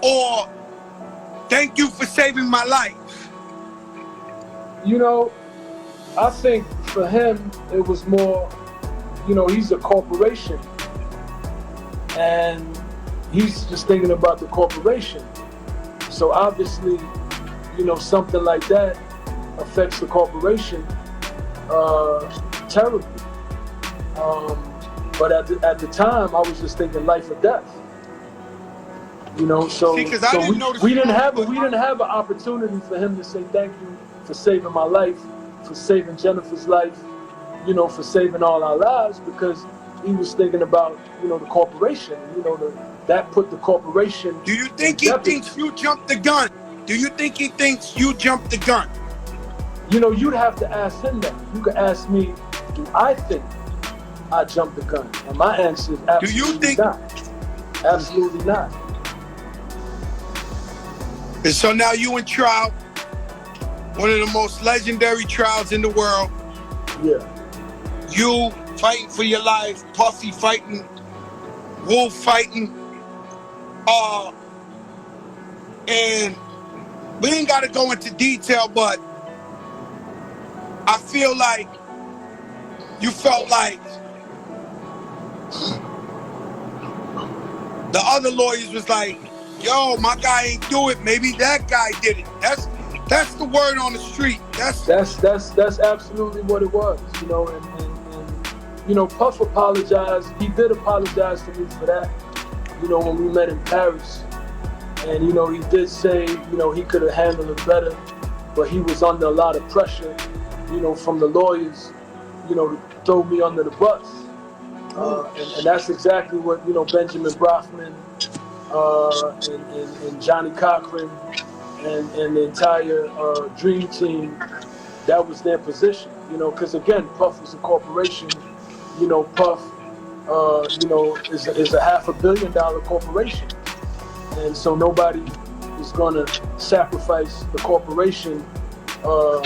Speaker 16: or thank you for saving my life?
Speaker 3: I think for him, it was more, he's a corporation and he's just thinking about the corporation. So obviously, something like that affects the corporation terribly. But at the time, I was just thinking life or death. So we didn't have an opportunity for him to say thank you for saving my life, for saving Jennifer's life, for saving all our lives, because he was thinking about, the corporation, that put the corporation.
Speaker 16: Do you think he thinks you jumped the gun? Do you think he thinks you jumped the gun?
Speaker 3: You'd have to ask him that. You could ask me, do I think I jumped the gun? And my answer is absolutely not. Absolutely not.
Speaker 16: And so now you in trial, one of the most legendary trials in the world.
Speaker 3: Yeah.
Speaker 16: You fighting for your life, Puffy fighting, Wolf fighting. And we ain't got to go into detail, but I feel like you felt like the other lawyers was like, yo, my guy ain't do it. Maybe that guy did it. That's the word on the street. That's
Speaker 3: absolutely what it was, and Puff apologized. He did apologize to me for that, when we met in Paris. And, he did say, he could have handled it better, but he was under a lot of pressure, from the lawyers, to throw me under the bus. And that's exactly what, Benjamin Brafman and Johnny Cochran and the entire Dream Team, that was their position, because again, Puff was a corporation, Puff, is a $500 million corporation. And so nobody is gonna sacrifice the corporation, for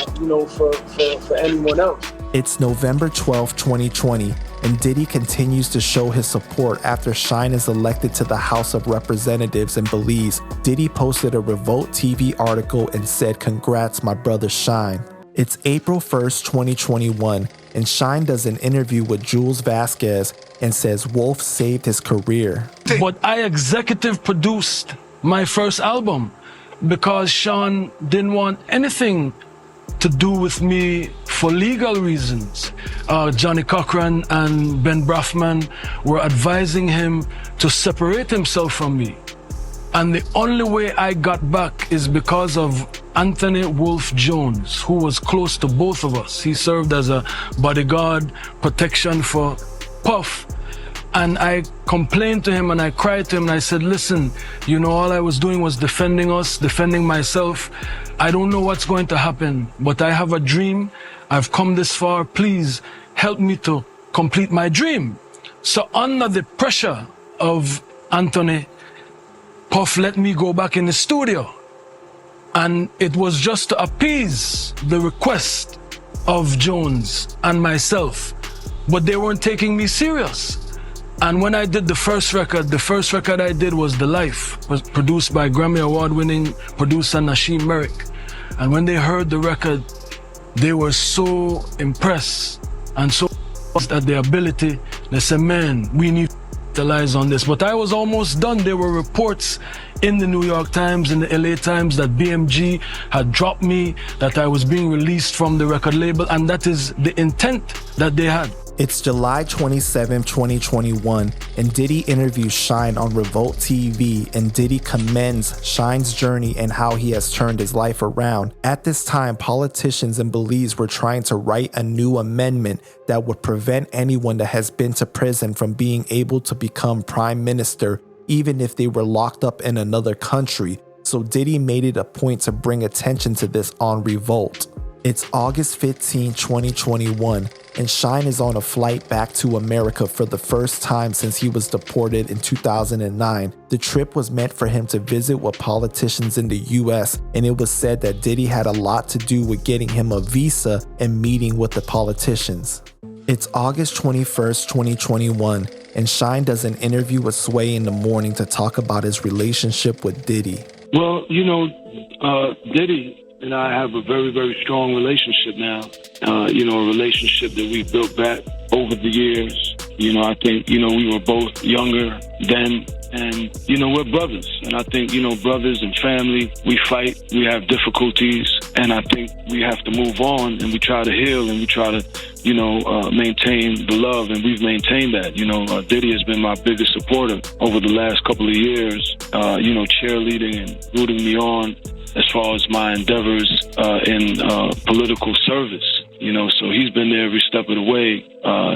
Speaker 3: anyone else.
Speaker 2: It's November 12, 2020, and Diddy continues to show his support after Shyne is elected to the House of Representatives in Belize. Diddy posted a Revolt TV article and said, "Congrats, my brother Shyne." It's April 1st, 2021, and Shyne does an interview with Jules Vasquez and says Wolf saved his career.
Speaker 3: But I executive produced my first album because Sean didn't want anything to do with me for legal reasons. Johnny Cochran and Ben Brafman were advising him to separate himself from me. And the only way I got back is because of Anthony Wolf Jones, who was close to both of us. He served as a bodyguard, protection for Puff. And I complained to him and I cried to him and I said, listen, you know, all I was doing was defending us, defending myself. I don't know what's going to happen, but I have a dream. I've come this far. Please help me to complete my dream. So under the pressure of Anthony, Puff let me go back in the studio. And it was just to appease the request of Jones and myself. But they weren't taking me serious. And when I did the first record I did was The Life, was produced by Grammy Award-winning producer Nasheem Merrick. And when they heard the record, they were so impressed and so at the ability. They said, man, we need to capitalize on this. But I was almost done. There were reports in the New York Times, in the LA Times, that BMG had dropped me, that I was being released from the record label, and that is the intent that they had.
Speaker 2: It's July 27, 2021, and Diddy interviews Shyne on Revolt TV, and Diddy commends Shyne's journey and how he has turned his life around. At this time, politicians in Belize were trying to write a new amendment that would prevent anyone that has been to prison from being able to become prime minister, even if they were locked up in another country. So Diddy made it a point to bring attention to this on Revolt. It's August 15, 2021, and Shyne is on a flight back to America for the first time since he was deported in 2009. The trip was meant for him to visit with politicians in the US, and it was said that Diddy had a lot to do with getting him a visa and meeting with the politicians. It's August 21st, 2021, and Shyne does an interview with Sway in the Morning to talk about his relationship with Diddy.
Speaker 8: Well, you know, Diddy and I have a very, very strong relationship now. You know, a relationship that we built back over the years. You know, I think, you know, we were both younger then, and, you know, we're brothers. And I think, you know, brothers and family, we fight, we have difficulties, and I think we have to move on, and we try to heal, and we try to, you know, maintain the love, and we've maintained that. You know, Diddy has been my biggest supporter over the last couple of years, you know, cheerleading and rooting me on as far as my endeavors in political service. You know, so he's been there every step of the way,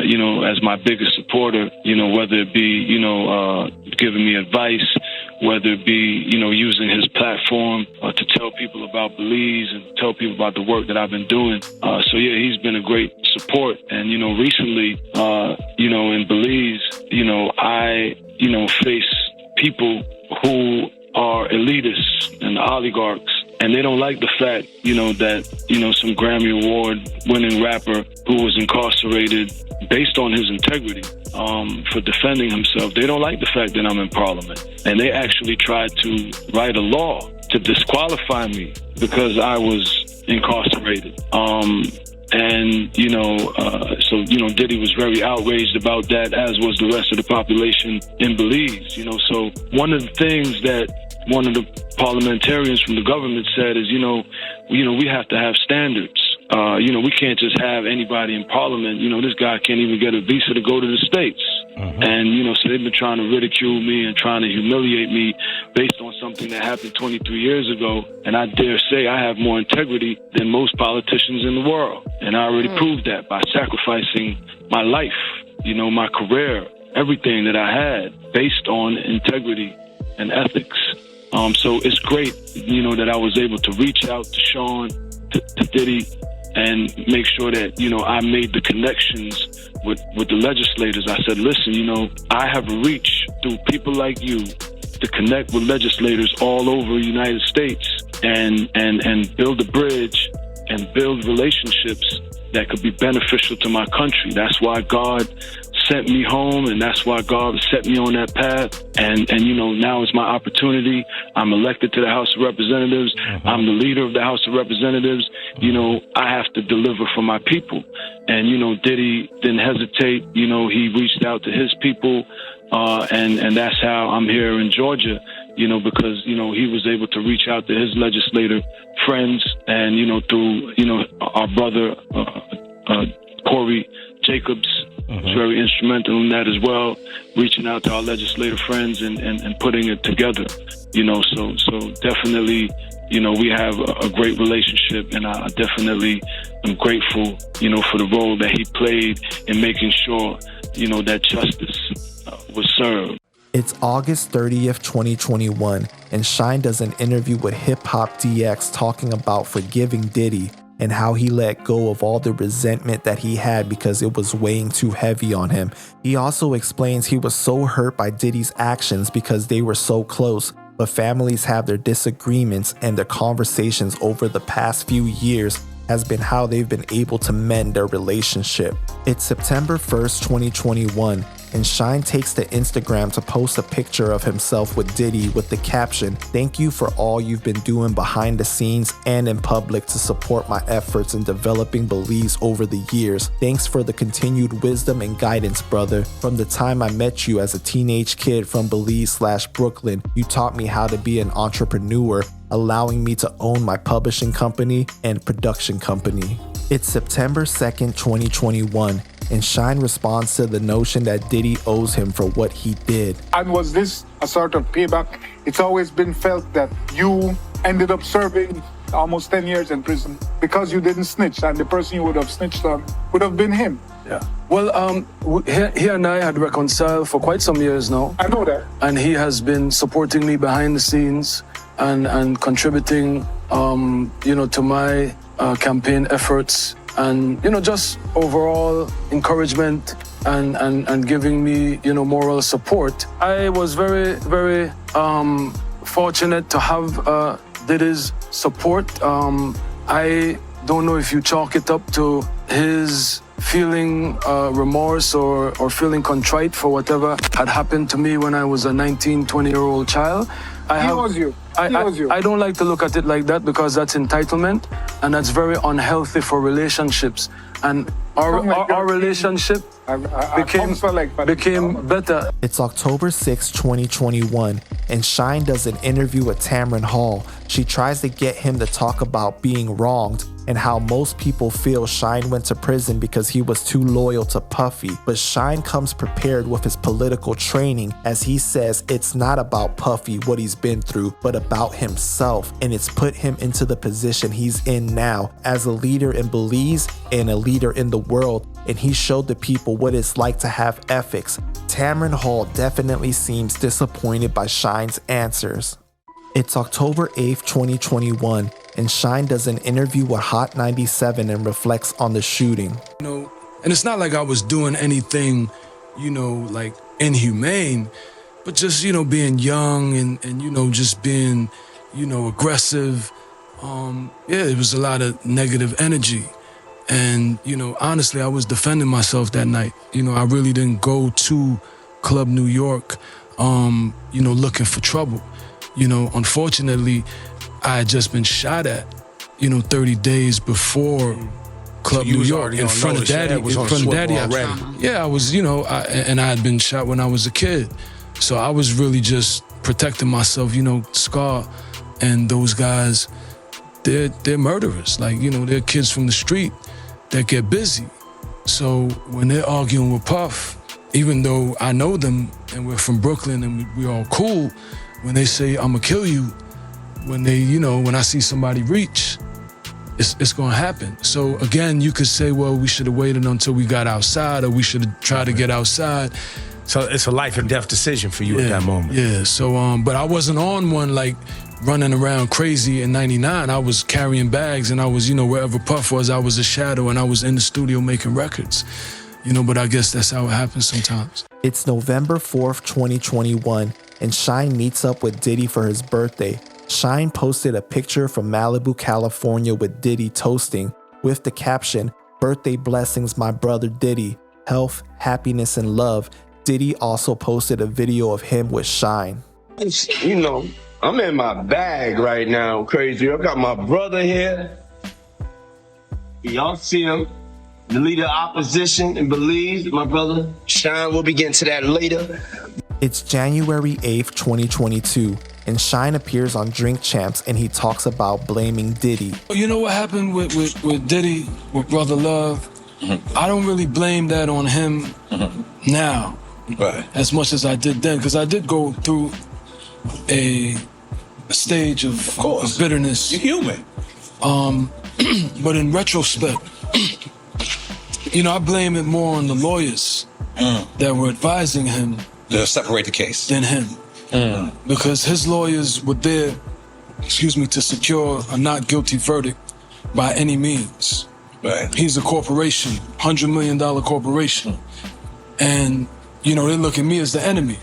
Speaker 8: you know, as my biggest supporter, you know, whether it be, you know, giving me advice, whether it be, you know, using his platform to tell people about Belize and tell people about the work that I've been doing. So, yeah, he's been a great support. And, you know, recently, you know, in Belize, you know, I, you know, face people who are elitists and oligarchs, and they don't like the fact, you know, that, you know, some Grammy Award-winning rapper who was incarcerated based on his integrity for defending himself, they don't like the fact that I'm in Parliament. And they actually tried to write a law to disqualify me because I was incarcerated. And, you know, so, you know, Diddy was very outraged about that, as was the rest of the population in Belize, you know. So one of the things that one of the parliamentarians from the government said is, you know, we have to have standards. You know, we can't just have anybody in Parliament. You know, this guy can't even get a visa to go to the States. And, you know, so they've been trying to ridicule me and trying to humiliate me based on something that happened 23 years ago. And I dare say I have more integrity than most politicians in the world. And I already proved that by sacrificing my life, you know, my career, everything that I had based on integrity and ethics. So it's great, you know, that I was able to reach out to Sean, to Diddy, and make sure that, you know, I made the connections with the legislators. I said, listen, you know, I have a reach through people like you to connect with legislators all over the United States and build a bridge and build relationships that could be beneficial to my country. That's why God
Speaker 17: sent me home, and that's why God set me on that path. And you know, now is my opportunity. I'm elected to the House of Representatives. I'm the leader of the House of Representatives. You know, I have to deliver for my people. And, you know, Diddy didn't hesitate. You know, he reached out to his people, and that's how I'm here in Georgia, you know, because, you know, he was able to reach out to his legislative friends and, you know, through, you know, our brother, Corey Jacobs, was very instrumental in that as well, reaching out to our legislative friends and putting it together, you know, so definitely, you know, we have a great relationship, and I definitely am grateful, you know, for the role that he played in making sure, you know, that justice was served.
Speaker 2: It's August 30th, 2021, and Shyne does an interview with Hip Hop DX talking about forgiving Diddy and how he let go of all the resentment that he had because it was weighing too heavy on him. He also explains he was so hurt by Diddy's actions because they were so close, but families have their disagreements, and their conversations over the past few years has been how they've been able to mend their relationship. It's September 1st, 2021, and Shyne takes to Instagram to post a picture of himself with Diddy with the caption, "Thank you for all you've been doing behind the scenes and in public to support my efforts in developing beliefs over the years. Thanks for the continued wisdom and guidance, brother. From the time I met you as a teenage kid from Belize/Brooklyn, you taught me how to be an entrepreneur, allowing me to own my publishing company and production company." It's September 2nd, 2021, and Shyne responds to the notion that Diddy owes him for what he did.
Speaker 18: And was this a sort of payback? It's always been felt that you ended up serving almost 10 years in prison because you didn't snitch, and the person you would have snitched on would have been him.
Speaker 3: Yeah. Well, he and I had reconciled for quite some years now.
Speaker 18: I know that.
Speaker 3: And he has been supporting me behind the scenes and contributing, you know, to my campaign efforts, and, you know, just overall encouragement and giving me, you know, moral support. I was very, very fortunate to have Diddy's support. I don't know if you chalk it up to his feeling remorse or feeling contrite for whatever had happened to me when I was a 19, 20-year-old child.
Speaker 18: He owes you.
Speaker 3: I don't like to look at it like that, because that's entitlement, and that's very unhealthy for relationships. And our relationship became better.
Speaker 2: It's October 6, 2021, and Shyne does an interview with Tamron Hall. She tries to get him to talk about being wronged and how most people feel Shyne went to prison because he was too loyal to Puffy. But Shyne comes prepared with his political training, as he says it's not about Puffy, what he's been through, but about himself, and it's put him into the position he's in now as a leader in Belize and a leader in the world, and he showed the people what it's like to have ethics. Tamron Hall definitely seems disappointed by Shyne's answers. It's October 8th, 2021, and Shyne does an interview with Hot 97 and reflects on the shooting.
Speaker 3: You know, and it's not like I was doing anything, you know, like inhumane, but just, you know, being young and you know, just being, you know, aggressive. Yeah, it was a lot of negative energy. And, you know, honestly, I was defending myself that night. You know, I really didn't go to Club New York, you know, looking for trouble. You know, unfortunately, I had just been shot at, you know, 30 days before Club New York in front of Daddy. In front of Daddy. Yeah, I was, you know, and I had been shot when I was a kid. So I was really just protecting myself. You know, Scar and those guys, they're murderers. Like, you know, they're kids from the street that get busy. So when they're arguing with Puff, even though I know them and we're from Brooklyn and we all cool, when they say, "I'm gonna kill you," when they, you know, when I see somebody reach, it's gonna happen. So again, you could say, well, we should have waited until we got outside, or we should have tried to get outside.
Speaker 11: So it's a life and death decision for you at that moment.
Speaker 3: Yeah, so, but I wasn't on one like running around crazy in 99. I was carrying bags, and I was, you know, wherever Puff was, I was a shadow, and I was in the studio making records. You know, but I guess that's how it happens sometimes.
Speaker 2: It's November 4th, 2021, and Shyne meets up with Diddy for his birthday. Shyne posted a picture from Malibu, California with Diddy toasting with the caption, "Birthday blessings, my brother Diddy." health, happiness, and love, Diddy also posted a video of him with Shyne.
Speaker 19: You know, I'm in my bag right now, crazy. I got my brother here. Y'all see him, the leader of opposition and believes, my brother Shyne. We'll be getting to that later.
Speaker 2: It's January 8th, 2022, and Shyne appears on Drink Champs and he talks about blaming Diddy.
Speaker 3: You know what happened with Diddy, with Brother Love? Mm-hmm. I don't really blame that on him now, as much as I did then, because I did go through a stage of bitterness.
Speaker 20: You're human.
Speaker 3: But in retrospect, you know, I blame it more on the lawyers that were advising him
Speaker 20: to separate the case
Speaker 3: than him. Because his lawyers were there, to secure a not guilty verdict by any means.
Speaker 20: Right.
Speaker 3: He's a corporation, $100 million corporation. And, you know, they look at me as the enemy.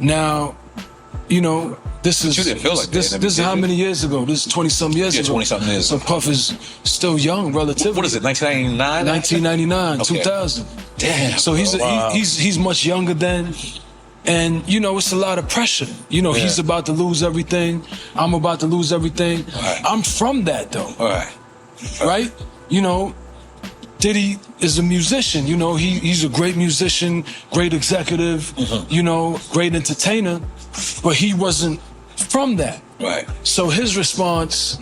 Speaker 3: Now, you know, this is,
Speaker 20: you didn't feel like
Speaker 3: this is how many years ago? This is 20-something years ago.
Speaker 20: 20-something years.
Speaker 3: So Puff is still young, relatively.
Speaker 20: What is it, 1999?
Speaker 3: 1999,
Speaker 20: Okay.
Speaker 3: 2000.
Speaker 20: Damn.
Speaker 3: So he's
Speaker 20: wow.
Speaker 3: he's much younger then. And, you know, it's a lot of pressure. You know, he's about to lose everything. I'm about to lose everything.
Speaker 20: Right.
Speaker 3: I'm from that, though.
Speaker 20: Right.
Speaker 3: You know, Diddy is a musician. You know, he's a great musician, great executive, you know, great entertainer. But he wasn't from that.
Speaker 20: Right.
Speaker 3: So his response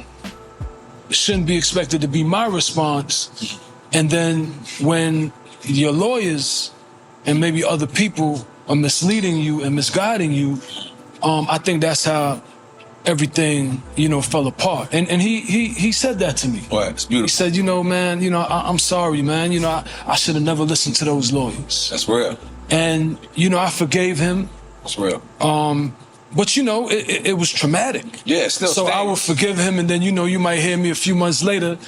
Speaker 3: shouldn't be expected to be my response. And then when your lawyers and maybe other people are misleading you and misguiding you, I think that's how everything, you know, fell apart. And he said that to me.
Speaker 20: Right. It's beautiful.
Speaker 3: He said, you know, man, you know, I'm sorry, man. You know, I should have never listened to those lawyers.
Speaker 20: That's real.
Speaker 3: And, you know, I forgave him.
Speaker 20: That's real.
Speaker 3: But, you know, it was traumatic.
Speaker 20: Yeah, still
Speaker 3: So I will forgive him, and then, you know, you might hear me a few months later,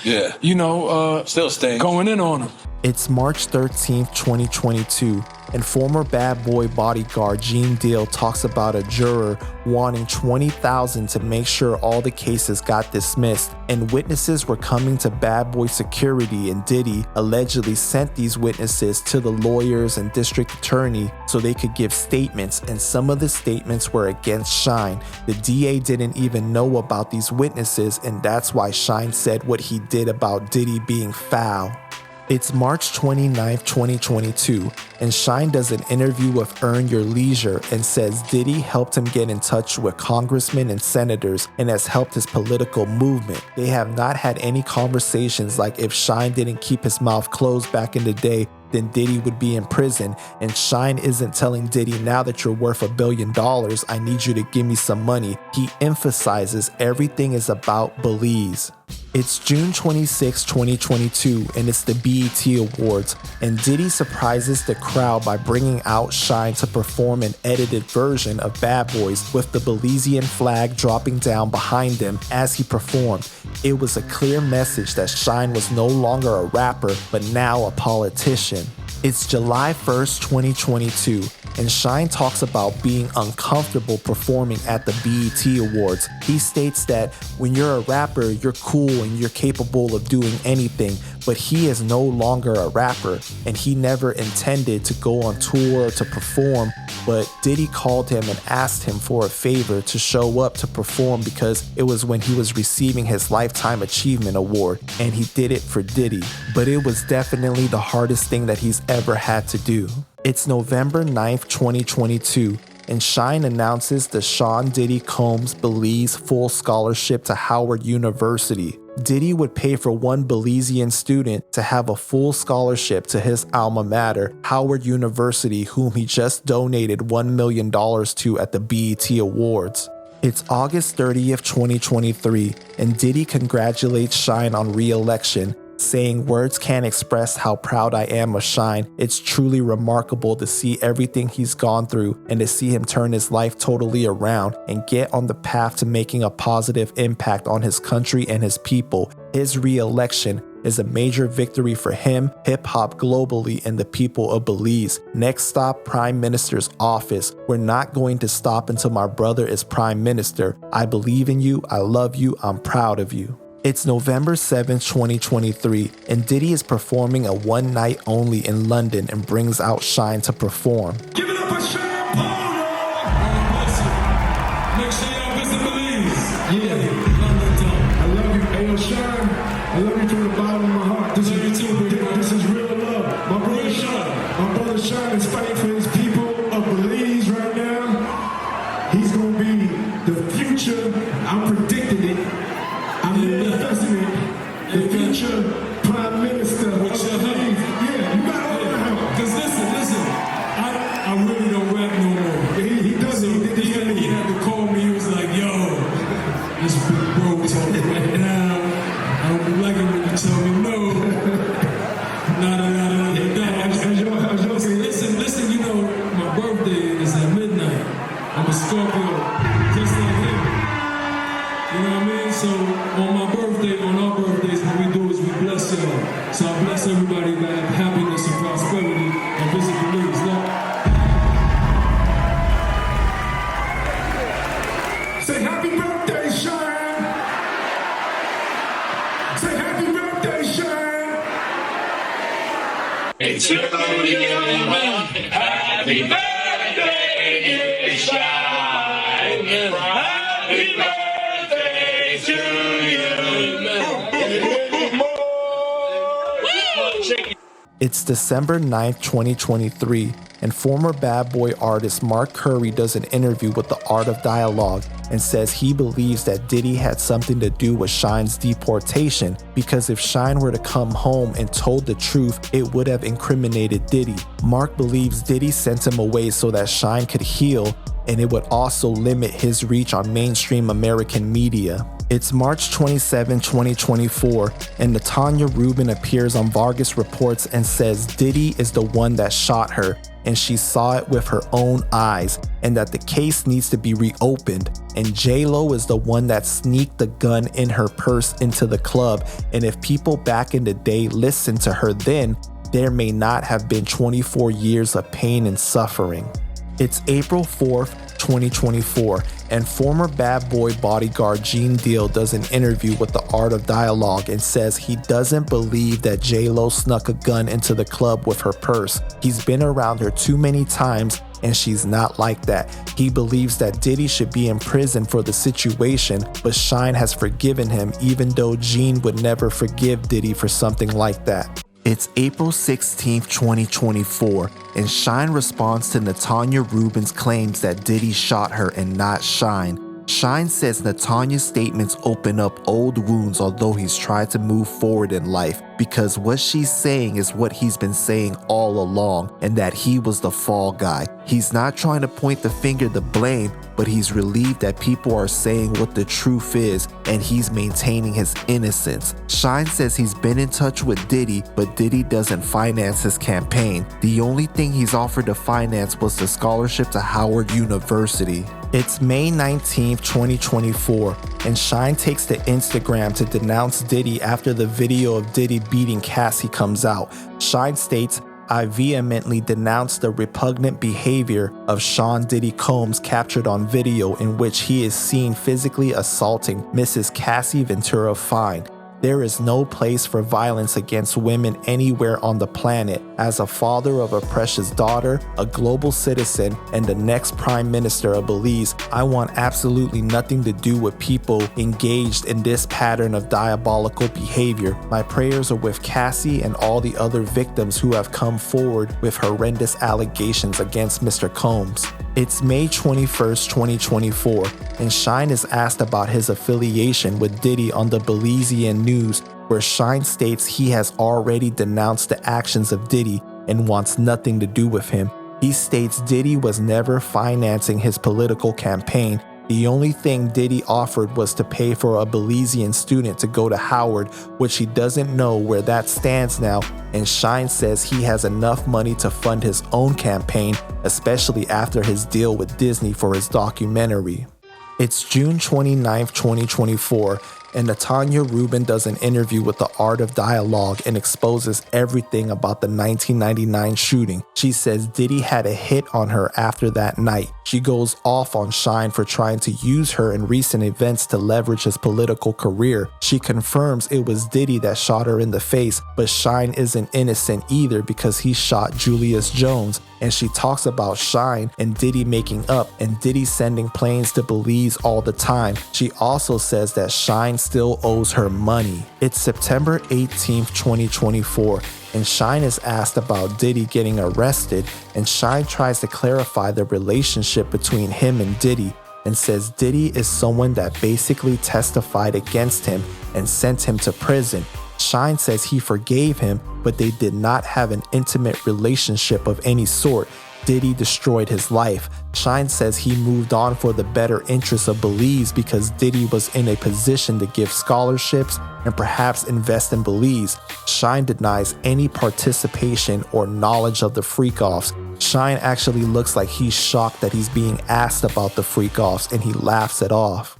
Speaker 3: you know,
Speaker 20: still staying,
Speaker 3: going in on him.
Speaker 2: It's March 13th, 2022, and former Bad Boy bodyguard Gene Deal talks about a juror wanting $20,000 to make sure all the cases got dismissed, and witnesses were coming to Bad Boy security, and Diddy allegedly sent these witnesses to the lawyers and district attorney so they could give statements, and some of the statements were against Shyne. The DA didn't even know about these witnesses, and that's why Shyne said what he did about Diddy being foul. It's March 29th, 2022, and Shyne does an interview with Earn Your Leisure and says Diddy helped him get in touch with congressmen and senators and has helped his political movement. They have not had any conversations like if Shyne didn't keep his mouth closed back in the day, then Diddy would be in prison, and Shyne isn't telling Diddy, now that you're worth $1 billion, I need you to give me some money. He emphasizes everything is about Belize. It's June 26, 2022, and it's the BET Awards, and Diddy surprises the crowd by bringing out Shyne to perform an edited version of Bad Boys with the Belizean flag dropping down behind him as he performed. It was a clear message that Shyne was no longer a rapper, but now a politician. It's July 1st, 2022, and Shyne talks about being uncomfortable performing at the BET Awards. He states that when you're a rapper, you're cool and you're capable of doing anything, but he is no longer a rapper, and he never intended to go on tour or to perform, but Diddy called him and asked him for a favor to show up to perform because it was when he was receiving his Lifetime Achievement Award, and he did it for Diddy. But it was definitely the hardest thing that he's ever had to do. It's November 9th, 2022, and Shyne announces the Sean Diddy Combs Belize full scholarship to Howard University. Diddy would pay for one Belizean student to have a full scholarship to his alma mater, Howard University, whom he just donated $1 million to at the BET Awards. It's August 30th, 2023, and Diddy congratulates Shyne on re-election, saying, "Words can't express how proud I am of Shyne. It's truly remarkable to see everything he's gone through and to see him turn his life totally around and get on the path to making a positive impact on his country and his people. His re-election is a major victory for him, hip-hop globally, and the people of Belize. Next stop, Prime Minister's office. We're not going to stop until my brother is Prime Minister. I believe in you. I love you. I'm proud of you." It's November 7th, 2023, and Diddy is performing a one night only in London and brings out Shyne to perform.
Speaker 8: Give it up for Shyne Polo! Make sure y'all visit Belize. Yeah. I love you. Hey, yo, Shyne, I love you from the bottom of my heart. This is real love. My brother Shyne is fighting for his people of Belize right now. He's going to be the future. I'm predicting it. I'm manifesting it. The future Prime Minister of Belize. Yeah, you got all the help. Because listen, I really don't rap no more. He does it. He had to call me. He was like, yo, this big bro talking right now. I don't like it when you tell me no. Listen, you know, my birthday is at midnight. I'm a Scorpio, just like him. You know what I mean? So on my birthday, on our birthdays, what we do is we bless y'all. So I bless everybody that have happiness and prosperity and visit Belize. Say happy birthday, Shyne! Say happy birthday, Shyne! It's your happy birthday, dear Shyne! Happy birthday to you!
Speaker 2: It's December 9th, 2023, and former Bad Boy artist Mark Curry does an interview with The Art of Dialogue and says he believes that Diddy had something to do with Shyne's deportation because if Shyne were to come home and told the truth, it would have incriminated Diddy. Mark believes Diddy sent him away so that Shyne could heal, and it would also limit his reach on mainstream American media. It's March 27, 2024, and Natanya Rubin appears on Vargas Reports and says Diddy is the one that shot her, and she saw it with her own eyes, and that the case needs to be reopened, and J-Lo is the one that sneaked the gun in her purse into the club, and if people back in the day listened to her then, there may not have been 24 years of pain and suffering. It's April 4th, 2024, and former Bad Boy bodyguard Gene Deal does an interview with The Art of Dialogue and says he doesn't believe that J-Lo snuck a gun into the club with her purse. He's been around her too many times and she's not like that. He believes that Diddy should be in prison for the situation, but Shyne has forgiven him even though Gene would never forgive Diddy for something like that. It's April 16th, 2024, and Shyne responds to Natanya Rubin's claims that Diddy shot her and not Shyne. Shyne says Natanya's statements open up old wounds although he's tried to move forward in life because what she's saying is what he's been saying all along and that he was the fall guy. He's not trying to point the finger to blame, but he's relieved that people are saying what the truth is and he's maintaining his innocence. Shyne says he's been in touch with Diddy, but Diddy doesn't finance his campaign. The only thing he's offered to finance was the scholarship to Howard University. It's May 19th, 2024, and Shyne takes to Instagram to denounce Diddy after the video of Diddy beating Cassie comes out. Shyne states, I vehemently denounce the repugnant behavior of Sean Diddy Combs captured on video in which he is seen physically assaulting Mrs. Cassie Ventura Fine. There is no place for violence against women anywhere on the planet. As a father of a precious daughter, a global citizen, and the next Prime Minister of Belize, I want absolutely nothing to do with people engaged in this pattern of diabolical behavior. My prayers are with Cassie and all the other victims who have come forward with horrendous allegations against Mr. Combs. It's May 21st, 2024, and Shyne is asked about his affiliation with Diddy on the Belizean News, where Shyne states he has already denounced the actions of Diddy and wants nothing to do with him. He states Diddy was never financing his political campaign. The only thing Diddy offered was to pay for a Belizean student to go to Howard, which he doesn't know where that stands now, and Shyne says he has enough money to fund his own campaign, especially after his deal with Disney for his documentary. It's June 29th, 2024, And Natanya Rubin does an interview with The Art of Dialogue and exposes everything about the 1999 shooting. She says Diddy had a hit on her after that night. She goes off on Shyne for trying to use her in recent events to leverage his political career. She confirms it was Diddy that shot her in the face, but Shyne isn't innocent either because he shot Julius Jones. And she talks about Shyne and Diddy making up and Diddy sending planes to Belize all the time. She also says that Shyne still owes her money. It's September 18th, 2024. And Shyne is asked about Diddy getting arrested, and Shyne tries to clarify the relationship between him and Diddy and says Diddy is someone that basically testified against him and sent him to prison. Shyne says he forgave him, but they did not have an intimate relationship of any sort. Diddy destroyed his life. Shyne says he moved on for the better interests of Belize because Diddy was in a position to give scholarships and perhaps invest in Belize. Shyne denies any participation or knowledge of the freak-offs. Shyne actually looks like he's shocked that he's being asked about the freak-offs, and he laughs it off.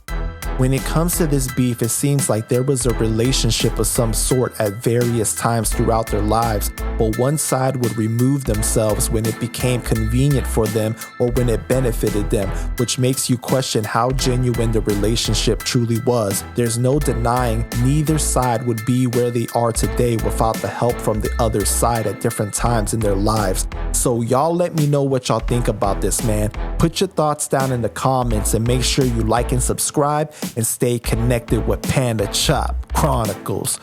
Speaker 2: When it comes to this beef, it seems like there was a relationship of some sort at various times throughout their lives, but one side would remove themselves when it became convenient for them or when it benefited them, which makes you question how genuine the relationship truly was. There's no denying neither side would be where they are today without the help from the other side at different times in their lives. So y'all let me know what y'all think about this, man. Put your thoughts down in the comments and make sure you like and subscribe and stay connected with Panda Chop, Chronicles,